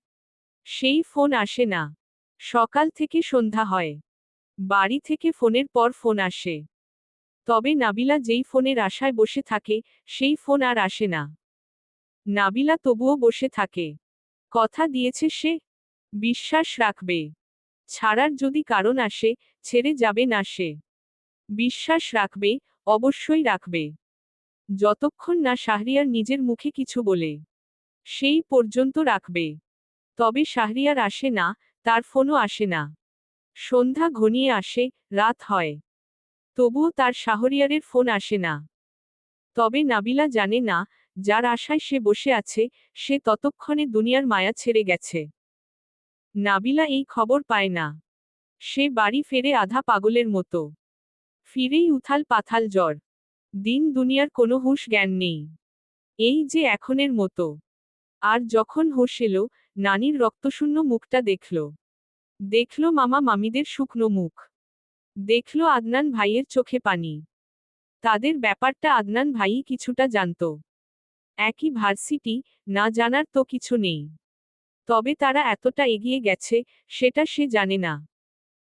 সেই ফোন আসে না। সকাল থেকে সন্ধ্যা হয়। বাড়ি থেকে ফোনের পর ফোন আসে। তবে নাবিলা যেই ফোনের আশায় বসে থাকে, সেই ফোন আর আসে না। নাবিলা তবুও বসে থাকে। কথা দিয়েছে সে, বিশ্বাস রাখবে। ছাড়ার যদি কারণ আসে, ছেড়ে যাবে না সে। বিশ্বাস রাখবে, অবশ্যই রাখবে। যতক্ষণ না শাহরিয়ার নিজের মুখে কিছু বলে, সেই পর্যন্ত রাখবে। তবে শাহরিয়ার আসে না, তার ফোনও আসে না। সন্ধ্যা ঘনিয়ে আসে, রাত হয়। তবুও তার শাহরিয়ারের ফোন আসে না। তবে নাবিলা জানে না, যার আশায় সে বসে আছে, সে ততক্ষণে দুনিয়ার মায়া ছেড়ে গেছে। নাবিলা এই খবর পায় না। সে বাড়ি ফেরে আধা পাগলের মতো। ফিরেই উথাল পাথাল জ্বর। দিন দুনিয়ার কোনো হুঁশ জ্ঞান নেই। এই যে এখনের মতো। আর যখন হুঁশ এলো, নানির রক্তশূন্য মুখটা দেখল। দেখল মামা মামিদের শুকনো মুখ। দেখল আদনান ভাইয়ের চোখে পানি। তাদের ব্যাপারটা আদনান ভাইই কিছুটা জানত। একই ভার্সিটি, না জানার তো কিছু নেই। তবে তারা এতটা এগিয়ে গেছে, সেটা সে জানে না।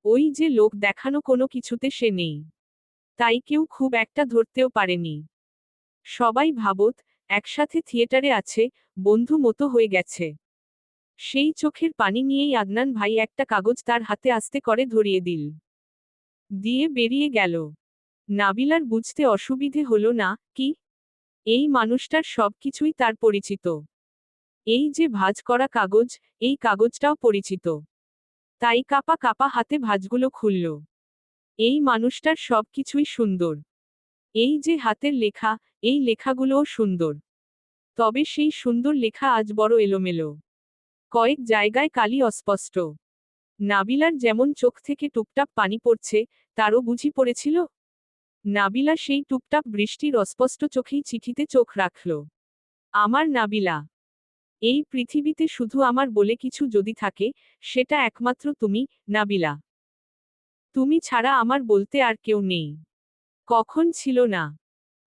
ওই যে লোক দেখানো কোনো কিছুতে সে নেই। তাই কেউ খুব একটা ধরতেও পারেনি। সবাই ভাবত, একসাথে থিয়েটারে আছে, বন্ধু মতো হয়ে গেছে। সেই চোখের পানি নিয়েই আদনান ভাই একটা কাগজ তার হাতে আস্তে করে ধরিয়ে দিয়ে বেরিয়ে গেল। নাবিলার বুঝতে অসুবিধে হলো না, কি? এই মানুষটার সবকিছুই তার পরিচিত। এই যে ভাঁজ করা কাগজ, এই কাগজটাও পরিচিত। তাই কাপা কাপা হাতে ভাঁজগুলো খুলল। এই মানুষটার সবকিছুই সুন্দর। এই যে হাতের লেখা, এই লেখাগুলোও সুন্দর। তবে সেই সুন্দর লেখা আজ বড় এলোমেলো। কয়েক জায়গায় কালি অস্পষ্ট। নাবিলার যেমন চোখ থেকে টুপটাপ পানি পড়ছে, তারও বুঝি পড়েছিল। নাবিলা সেই টুপটাপ বৃষ্টির অস্পষ্ট চোখেই চিঠিতে চোখ রাখল। আমার নাবিলা। এই পৃথিবীতে শুধু আমার বলে কিছু যদি থাকে, সেটা একমাত্র তুমি, নাবিলা। তুমি ছাড়া আমার বলতে আর কেউ নেই। কখন ছিল না।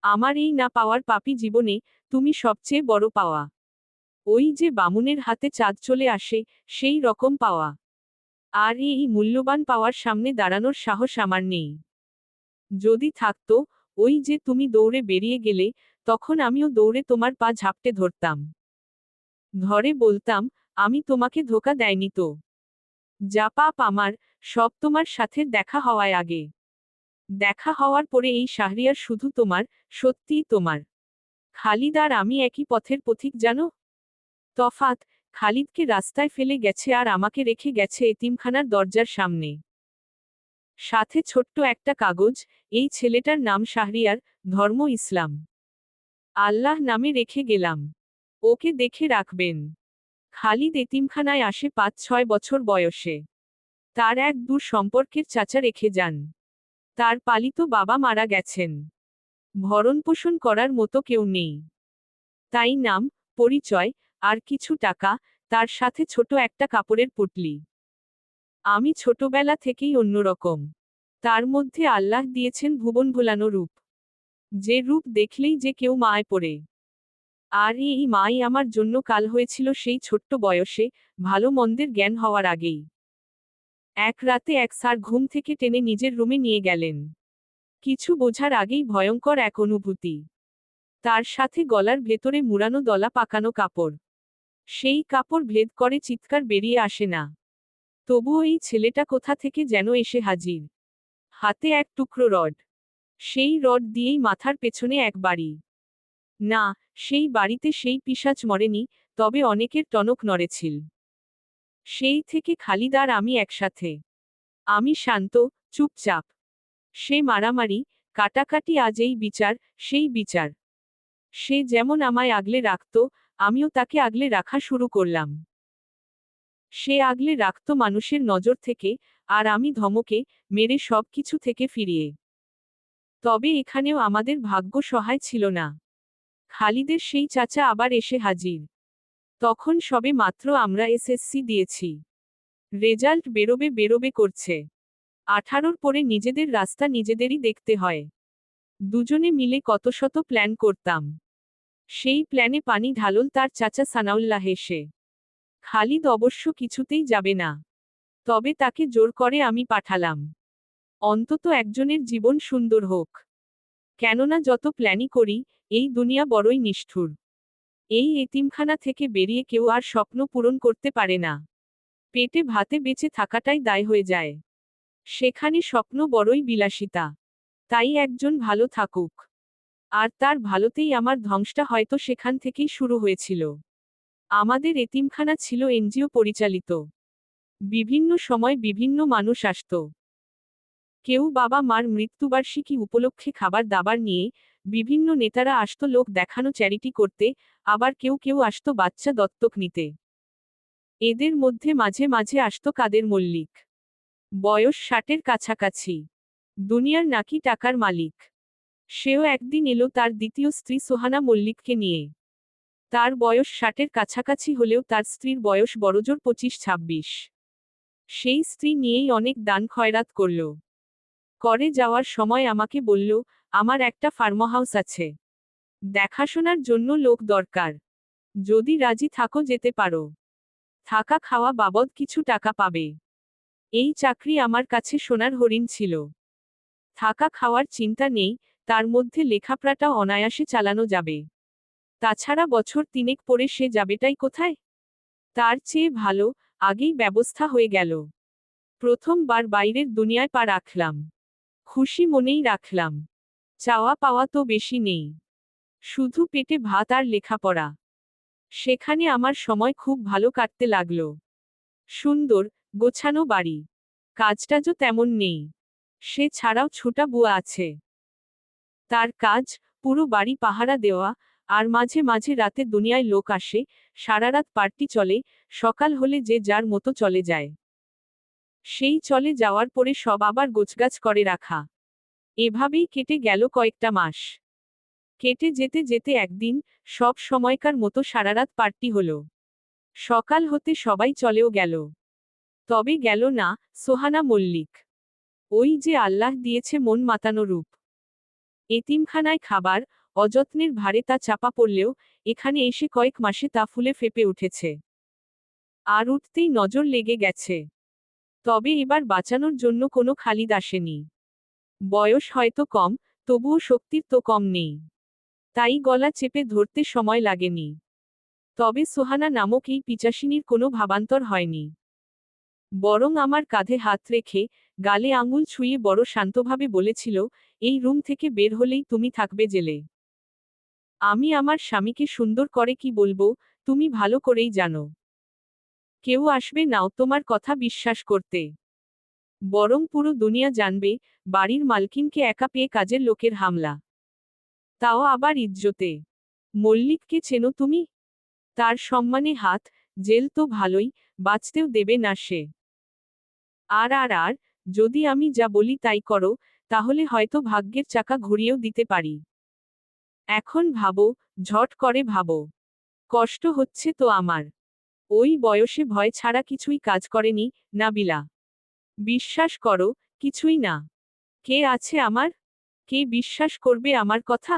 আমার এই না পাওয়ার পাপী জীবনে, তুমি সবচেয়ে বড় পাওয়া। ওই যে বামুনের হাতে চাঁদ চলে আসে, সেই রকম পাওয়া। আর এই মূল্যবান পাওয়ার সামনে দাঁড়ানোর সাহস আমার নেই। যদি থাকতো, ওই যে তুমি দৌড়ে বেরিয়ে গেলে, তখন আমিও দৌড়ে তোমার পা ঝাপটে ধরতাম। ধরে বলতাম, আমি তোমাকে ধোঁকা দেয়নি তো। যা পাপ আমার, সব তোমার সাথে দেখা হওয়ায় আগে। দেখা হওয়ার পরে এই শাহরিয়ার শুধু তোমার, সত্যিই তোমার। খালিদ আর আমি একই পথের পথিক জানো? তফাৎ, খালিদকে রাস্তায় ফেলে গেছে আর আমাকে রেখে গেছে এতিমখানার দরজার সামনে। সাথে ছোট্ট একটা কাগজ, এই ছেলেটার নাম শাহরিয়ার, ধর্ম ইসলাম। আল্লাহ নামে রেখে গেলাম। ওকে দেখে রাখবেন। খালিদ এতিমখানায় আসে ৫-৬ বছর বয়সে। তার এক দূর সম্পর্কের চাচা রেখে যান। তার পালিত বাবা মারা গেছেন। ভরণপোষণ করার মতো কেউ নেই। তাই নাম, পরিচয়, আর কিছু টাকা, তার সাথে ছোট একটা কাপড়ের পুটলি। আমি ছোটবেলা থেকেই অন্যরকম। তার মধ্যে আল্লাহ দিয়েছেন ভুবন ভোলানো রূপ। যে রূপ দেখলেই যে কেউ মায় পড়ে। আর এই মাই আমার জন্য কাল হয়েছিল সেই ছোট্ট বয়সে, ভালো মন্দের জ্ঞান হওয়ার আগেই। এক রাতে এক স্যার ঘুম থেকে টেনে নিজের রুমে নিয়ে গেলেন। কিছু বোঝার আগেই ভয়ঙ্কর এক অনুভূতি। তার সাথে গলার ভেতরে মুড়ানো দলা পাকানো কাপড়। সেই কাপড় ভেদ করে চিৎকার বেরিয়ে আসে না। তবুও এই ছেলেটা কোথা থেকে যেন এসে হাজির। হাতে এক টুকরো রড। সেই রড দিয়েই মাথার পেছনে এক বাড়ি। না, সেই বাড়িতে সেই পিশাচ মরেনি, তবে অনেকের টনক নড়েছিল। সেই থেকে খালিদ আর আমি একসাথে। আমি শান্ত, চুপচাপ। সে মারামারি, কাটাকাটি আজ এই বিচার, সেই বিচার। সে যেমন আমায় আগলে রাখত, আমিও তাকে আগলে রাখা শুরু করলাম। সে আগলে রাখত মানুষের নজর থেকে, আর আমি ধমকে মেরে সব কিছু থেকে ফিরিয়ে। তবে এখানেও আমাদের ভাগ্য সহায় ছিল না। খালিদের সেই চাচা আবার এসে হাজির। তখন সবে মাত্র আমরা এসএসসি দিয়েছি। রেজাল্ট বেরোবে বেরোবে করছে। 18-র পরে নিজেদের রাস্তা নিজেদেরই দেখতে হয়। দুজনে মিলে কত শত প্ল্যান করতাম। সেই প্ল্যানে পানি ঢালল তার চাচা সানাউল্লাহ এসে। খালিদ অবশ্য কিছুতেই যাবে না। তবে তাকে জোর করে আমি পাঠালাম। অন্তত একজনের জীবন সুন্দর হোক। কেননা যত প্ল্যানই করি, এই দুনিয়া বড়ই নিষ্ঠুর। এই এতিমখানা থেকে বেরিয়ে কেউ আর স্বপ্ন পূরণ করতে পারে না। পেটে ভাতে বেঁচে থাকাটাই দায় হয়ে যায়। সেখানে স্বপ্ন বড়ই বিলাসিতা। তাই একজন ভালো থাকুক। আর তার ভালোতেই আমার ধ্বংসটা হয়তো সেখান থেকেই শুরু হয়েছিল। আমাদের এতিমখানা ছিল এনজিও পরিচালিত। বিভিন্ন সময় বিভিন্ন মানুষ আসত। কেউ বাবা মার মৃত্যুবার্ষিকী উপলক্ষে খাবার দাবার নিয়ে, বিভিন্ন নেতারা আসত লোক দেখানো চ্যারিটি করতে, আবার কেউ কেউ আসত বাচ্চা দত্তক নিতে। এদের মধ্যে মাঝে মাঝে আসত কাদের মল্লিক। বয়স 60-এর কাছাকাছি। দুনিয়ার নাকি টাকার মালিক। সেও একদিন এলো তার দ্বিতীয় স্ত্রী সোহানা মল্লিককে নিয়ে। তার বয়স 60-এর কাছাকাছি হলেও তার স্ত্রীর বয়স বড়জোর 25-26। সেই স্ত্রী নিয়েই অনেক দান খয়রাত করল। করে যাওয়ার সময় আমাকে বলল, আমার একটা ফার্মহাউস আছে। দেখাশোনার জন্য লোক দরকার। যদি রাজি থাকো যেতে পারো। থাকা খাওয়া বাবদ কিছু টাকা পাবে। এই চাকরি আমার কাছে সোনার হরিণ ছিল। থাকা খাওয়ার চিন্তা নেই, তার মধ্যে লেখাপড়াটাও অনায়াসে চালানো যাবে। তাছাড়া বছর 3 পরে সে যাবেটাই কোথায়? তার চেয়ে ভালো, আগেই ব্যবস্থা হয়ে গেল। প্রথমবার বাইরের দুনিয়ায় পা রাখলাম। খুশি মনেই রাখলাম। চাওয়া পাওয়া তো বেশি নেই। শুধু পেটে ভাত আর লেখাপড়া। সেখানে আমার সময় খুব ভালো কাটতে লাগলো। সুন্দর, গোছানো বাড়ি। কাজটাজও তেমন নেই। সে ছাড়াও ছোটা বুয়া আছে। তার কাজ, পুরো বাড়ি পাহারা দেওয়া, আর মাঝে মাঝে রাতে দুনিয়ায় লোক আসে, সারারাত পার্টি চলে, সকাল হলে যে যার মতো চলে যায়। সেই চলে যাওয়ার পরে সব আবার গোছগাছ করে রাখা। এভাবেই কেটে গেল কয়েকটা মাস। কেটে যেতে যেতে একদিন, সব সময়কার মতো সারারাত পার্টি হলো। সকাল হতে সবাই চলেও গেল। তবে গেল না সোহানা মল্লিক। ওই যে আল্লাহ দিয়েছে মন মাতানো রূপ। এতিমখানায় খাবার, অযত্নের ভারে তা চাপা পড়লেও, এখানে এসে কয়েক মাসে তা ফুলে ফেপে উঠেছে। আর উঠতেই নজর লেগে গেছে। তবে এবার বাঁচানোর জন্য কোনো খালিদ আসেনি। বয়স হয়তো কম, তবুও শক্তির তো কম নেই। তাই গলা চেপে ধরতে সময় লাগেনি। তবে সোহানা নামক এই পিচাসিনীর কোনো ভাবান্তর হয়নি। বরং আমার কাঁধে হাত রেখে, গালে আঙুল ছুঁয়ে বড় শান্তভাবে বলেছিল, এই রুম থেকে বের হলেই তুমি থাকবে জেলে। আমি আমার স্বামীকে সুন্দর করে কি বলবো, তুমি ভালো করেই জানো। কেউ আসবে নাও তোমার কথা বিশ্বাস করতে। বরং পুরো দুনিয়া জানবে, বাড়ির মালকিনকে একা পেয়ে কাজের লোকের হামলা। তাও আবার ইজ্জতে। মল্লিককে চেনো তুমি? তার সম্মানে হাত, জেল তো ভালোই, বাঁচতেও দেবে না সে। আর, যদি আমি যা বলি তাই করো, তাহলে হয়তো ভাগ্যের চাকা ঘুরিয়েও দিতে পারি। এখন ভাবো, ঝট করে ভাবো। কষ্ট হচ্ছে তো আমার। ওই বয়সে ভয় ছাড়া কিছুই কাজ করেনি, নাবিলা। বিশ্বাস করো, কিছুই না। কে আছে আমার? কে বিশ্বাস করবে আমার কথা?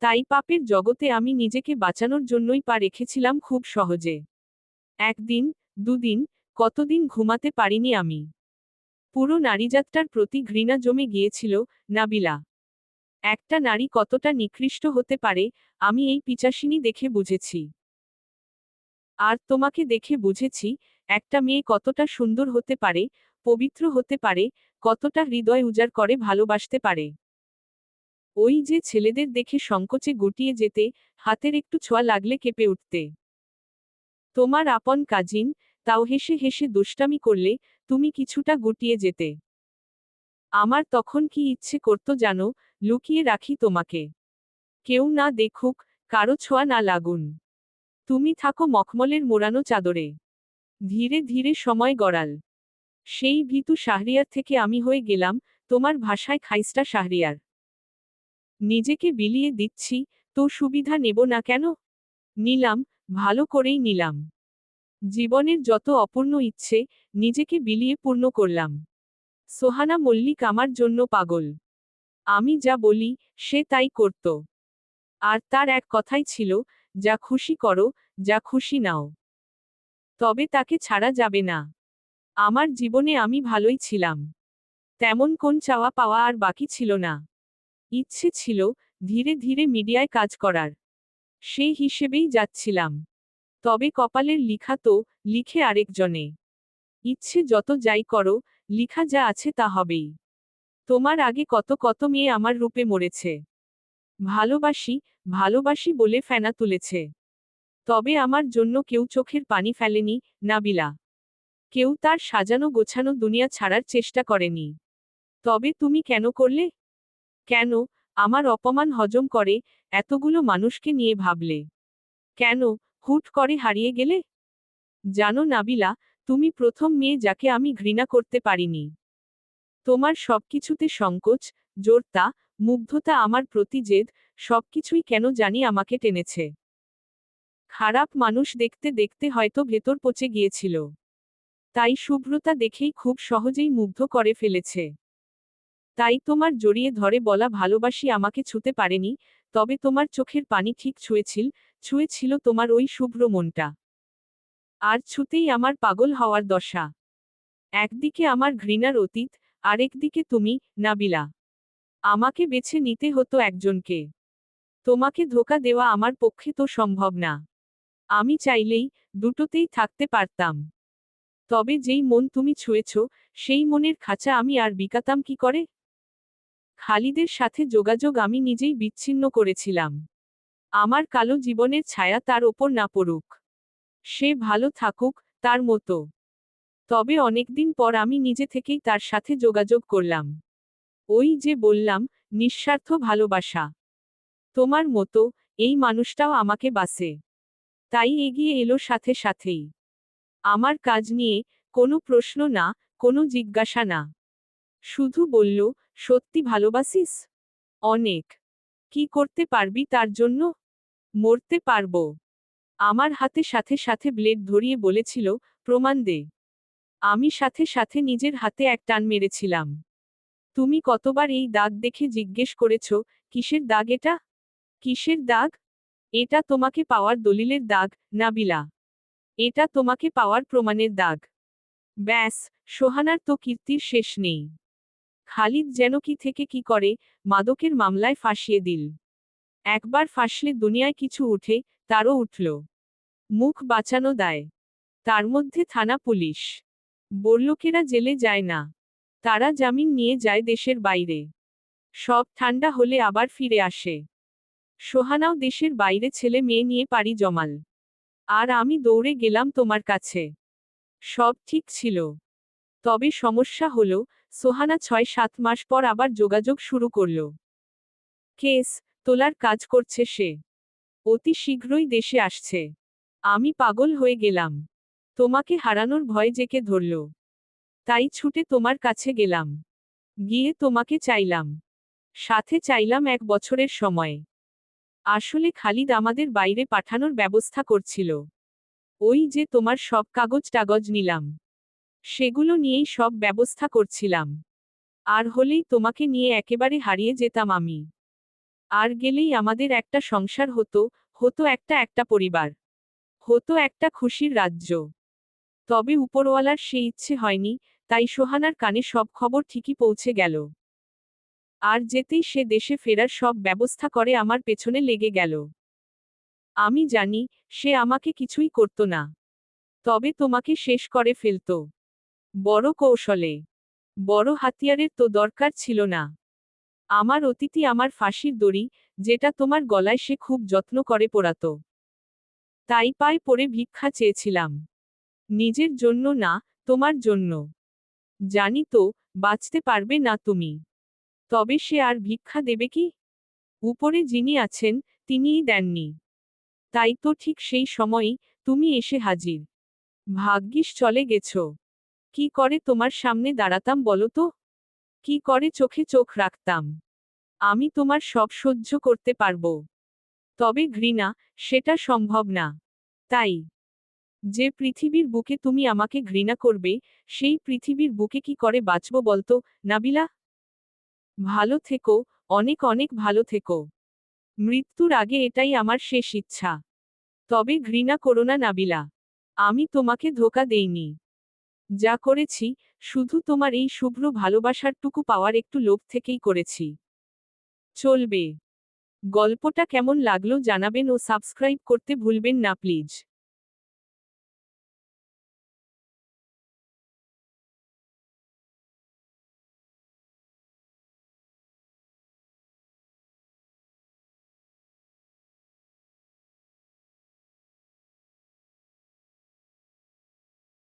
তাই পাপের জগতে আমি নিজেকে বাঁচানোর জন্যই পা রেখেছিলাম খুব সহজে। একদিন, দুদিন, কতদিন ঘুমাতে পারিনি আমি। পুরো নারীজাতটার প্রতি ঘৃণা জমে গিয়েছিল, নাবিলা। একটা নারী কতটা নিকৃষ্ট হতে পারে, আমি এই পিচাসিনী দেখে বুঝেছি। আর তোমাকে দেখে বুঝেছি, একটা মেয়ে কতটা সুন্দর হতে পারে, পবিত্র হতে পারে, কতটা হৃদয় উজাড় করে ভালোবাসতে পারে। ওই যে ছেলেদের দেখে সংকোচে গুটিয়ে যেতে, হাতের একটু ছোঁয়া লাগলে কেঁপে উঠতে। তোমার আপন কাজিন, তাও হেসে হেসে দুষ্টামি করলে, তুমি কিছুটা গুটিয়ে যেতে। আমার তখন কি ইচ্ছে করতো জানো, লুকিয়ে রাখি তোমাকে। কেউ না দেখুক, কারো ছোঁয়া না লাগুন। তুমি থাকো মখমলের মোড়ানো চাদরে। ধীরে ধীরে সময় গড়াল। সেই ভীতু শাহরিয়ার থেকে আমি হয়ে গেলাম, তোমার ভাষায় খাইস্টা শাহরিয়ার। নিজেকে বিলিয়ে দিচ্ছি, তো সুবিধা নেব না কেন? নিলাম, ভালো করেই নিলাম। জীবনের যত অপূর্ণ ইচ্ছে, নিজেকে বিলিয়ে পূর্ণ করলাম। সোহানা মল্লিক আমার জন্য পাগল। আমি যা বলি, সে তাই করত। আর তার এক কথাই ছিল, যা খুশি করো, যা খুশি নাও। তবে তাকে ছাড়া যাবে না। আমার জীবনে আমি ভালোই ছিলাম। তেমন কোন চাওয়া পাওয়া আর বাকি ছিল না। ইচ্ছে ছিল, ধীরে ধীরে মিডিয়ায় কাজ করার। সেই হিসেবেই যাচ্ছিলাম। তবে কপালের লিখা তো, লিখে আরেকজনে। ইচ্ছে যত যাই করো, লিখা যা আছে তা হবেই। তোমার আগে কত কত মেয়ে আমার রূপে মরেছে। ভালোবাসি, ভালোবাসি বলে ফেনা তুলেছে। তবে আমার জন্য কেউ চোখের পানি ফেলেনি, নাবিলা। কেউ তার সাজানো গোছানো দুনিয়া ছাড়ার চেষ্টা করেনি। তবে তুমি কেন করলে? কেন, আমার অপমান হজম করে, এতগুলো মানুষকে নিয়ে ভাবলে? কেন, হুট করে হারিয়ে গেলে? জানো নাবিলা, তুমি প্রথম মেয়ে যাকে আমি ঘৃণা করতে পারিনি। তোমার সবকিছুতে সংকোচ, জোরতা, মুগ্ধতা, আমার প্রতি জেদ, সবকিছুই কেন জানি আমাকে টেনেছে। খারাপ মানুষ দেখতে দেখতে হয়তো ভেতর পচে গিয়েছিল। তাই শুভ্রতা দেখেই খুব সহজেই মুগ্ধ করে ফেলেছে। তাই তোমার জড়িয়ে ধরে বলা ভালোবাসি আমাকে ছুতে পারেনি, তবে তোমার চোখের পানি ঠিক ছুঁয়েছিল তোমার ওই শুভ্র মনটা। আর ছুতেই আমার পাগল হওয়ার দশা। একদিকে আমার ঘৃণার অতীত, আরেকদিকে তুমি, নাবিলা। আমাকে বেছে নিতে হতো একজনকে। তোমাকে ধোঁকা দেওয়া আমার পক্ষে তো সম্ভব না। আমি চাইলেই, দুটোতেই থাকতে পারতাম। তবে যেই মন তুমি ছুঁয়েছ, সেই মনের খাঁচা আমি আর বিকাতাম কি করে? খালিদের সাথে যোগাযোগ আমি নিজেই বিচ্ছিন্ন করেছিলাম। আমার কালো জীবনের ছায়া তার ওপর না পড়ুক। সে ভালো থাকুক, তার মতো। তবে অনেকদিন পর আমি নিজে থেকেই তার সাথে যোগাযোগ করলাম। ওই যে বললাম, নিঃস্বার্থ ভালোবাসা। তোমার মতো, এই মানুষটাও আমাকে বাসে। তাই এগিয়ে এলো সাথে সাথেই। আমার কাজ নিয়ে, কোনো প্রশ্ন না, কোনো জিজ্ঞাসা না। শুধু বলল, সত্যি ভালোবাসিস? অনেক। কি করতে পারবি তার জন্য? মরতে পারবো। আমার হাতে সাথে সাথে ব্লেড ধরিয়ে বলেছিল, প্রমাণ দে। আমি সাথে সাথে নিজের হাতে এক টান মেরেছিলাম। তুমি কতবার এই দাগ দেখে জিজ্ঞেস করেছ, কিসের দাগ এটা? কিসের দাগ? এটা তোমাকে পাওয়ার দলিলের দাগ, নাবিলা। এটা তোমাকে পাওয়ার প্রমাণের দাগ। ব্যাস, সোহানার তো কীর্তির শেষ নেই। খালিদ যেন কি থেকে কি করে, মাদকের মামলায় ফাঁসিয়ে দিল। একবার ফাঁসলে দুনিয়ায় কিছু উঠে, তারও উঠল। মুখ বাঁচানো দায়। তার মধ্যে থানা পুলিশ। বড়লোকেরা জেলে যায় না। তারা জামিন নিয়ে যায় দেশের বাইরে। সব ঠান্ডা হলে আবার ফিরে আসে। সোহানাও দেশের বাইরে ছেলে মেয়ে নিয়ে পাড়ি জমাল। আর আমি দৌড়ে গেলাম তোমার কাছে। সব ঠিক ছিল। তবে সমস্যা হলো, সোহানা 6-7 মাস পর আবার যোগাযোগ শুরু করল। কেস তোলার কাজ করছে সে। অতি শীঘ্রই দেশে আসছে। আমি পাগল হয়ে গেলাম। তোমাকে হারানোর ভয় জেঁকে ধরল। তাই ছুটে তোমার কাছে গেলাম। গিয়ে তোমাকে চাইলাম। সাথে চাইলাম 1 বছরের সময়। আসলে খালিদ আমাদের বাইরে পাঠানোর ব্যবস্থা করছিল। ওই যে তোমার সব কাগজ টাগজ নিলাম। সেগুলো নিয়েই সব ব্যবস্থা করছিলাম। আর হলেই তোমাকে নিয়ে একেবারে হারিয়ে যেতাম আমি। আর গেলেই আমাদের একটা সংসার হতো, হতো একটা একটা পরিবার। হতো একটা খুশির রাজ্য। তবে উপরওয়ালার সে ইচ্ছে হয়নি, তাই সোহানার কানে সব খবর ঠিকই পৌঁছে গেল। আর যেতেই সে দেশে ফেরার সব ব্যবস্থা করে আমার পেছনে লেগে গেল। আমি জানি, সে আমাকে কিছুই করত না। তবে তোমাকে শেষ করে ফেলত। বড় কৌশলে। বড় হাতিয়ারের তো দরকার ছিল না। আমার অতিথি আমার ফাঁসির দড়ি, যেটা তোমার গলায় সে খুব যত্ন করে পরাত। তাই পায়ে পড়ে ভিক্ষা চেয়েছিলাম। নিজের জন্য না, তোমার জন্য। জানি তো, বাঁচতে পারবে না তুমি। তবে সে আর ভিক্ষা দেবে কি? উপরে যিনি আছেন, তিনিই দেননি। তাই তো ঠিক সেই সময়ই তুমি এসে হাজির। ভাগ্যিস চলে গেছো। কি করে তোমার সামনে দাঁড়াতাম বলো তো? কি করে চোখে চোখ রাখতাম? আমি তোমার সব সহ্য করতে পারবো। তবে ঘৃণা, সেটা সম্ভব না। তাই যে পৃথিবীর বুকে তুমি আমাকে ঘৃণা করবে, সেই পৃথিবীর বুকে কি করে বাঁচব বলতো, নাবিলা? ভালো থেকো, অনেক অনেক ভালো থেকো। মৃত্যুর আগে এটাই আমার শেষ ইচ্ছা। তবে ঘৃণা করো না নাবিলা। আমি তোমাকে ধোঁকা দেইনি। যা করেছি, শুধু তোমার এই শুভ্র ভালোবাসারটুকু পাওয়ার একটু লোভ থেকেই করেছি। চলবে। গল্পটা কেমন লাগলো জানাবেন ও সাবস্ক্রাইব করতে ভুলবেন না প্লিজ।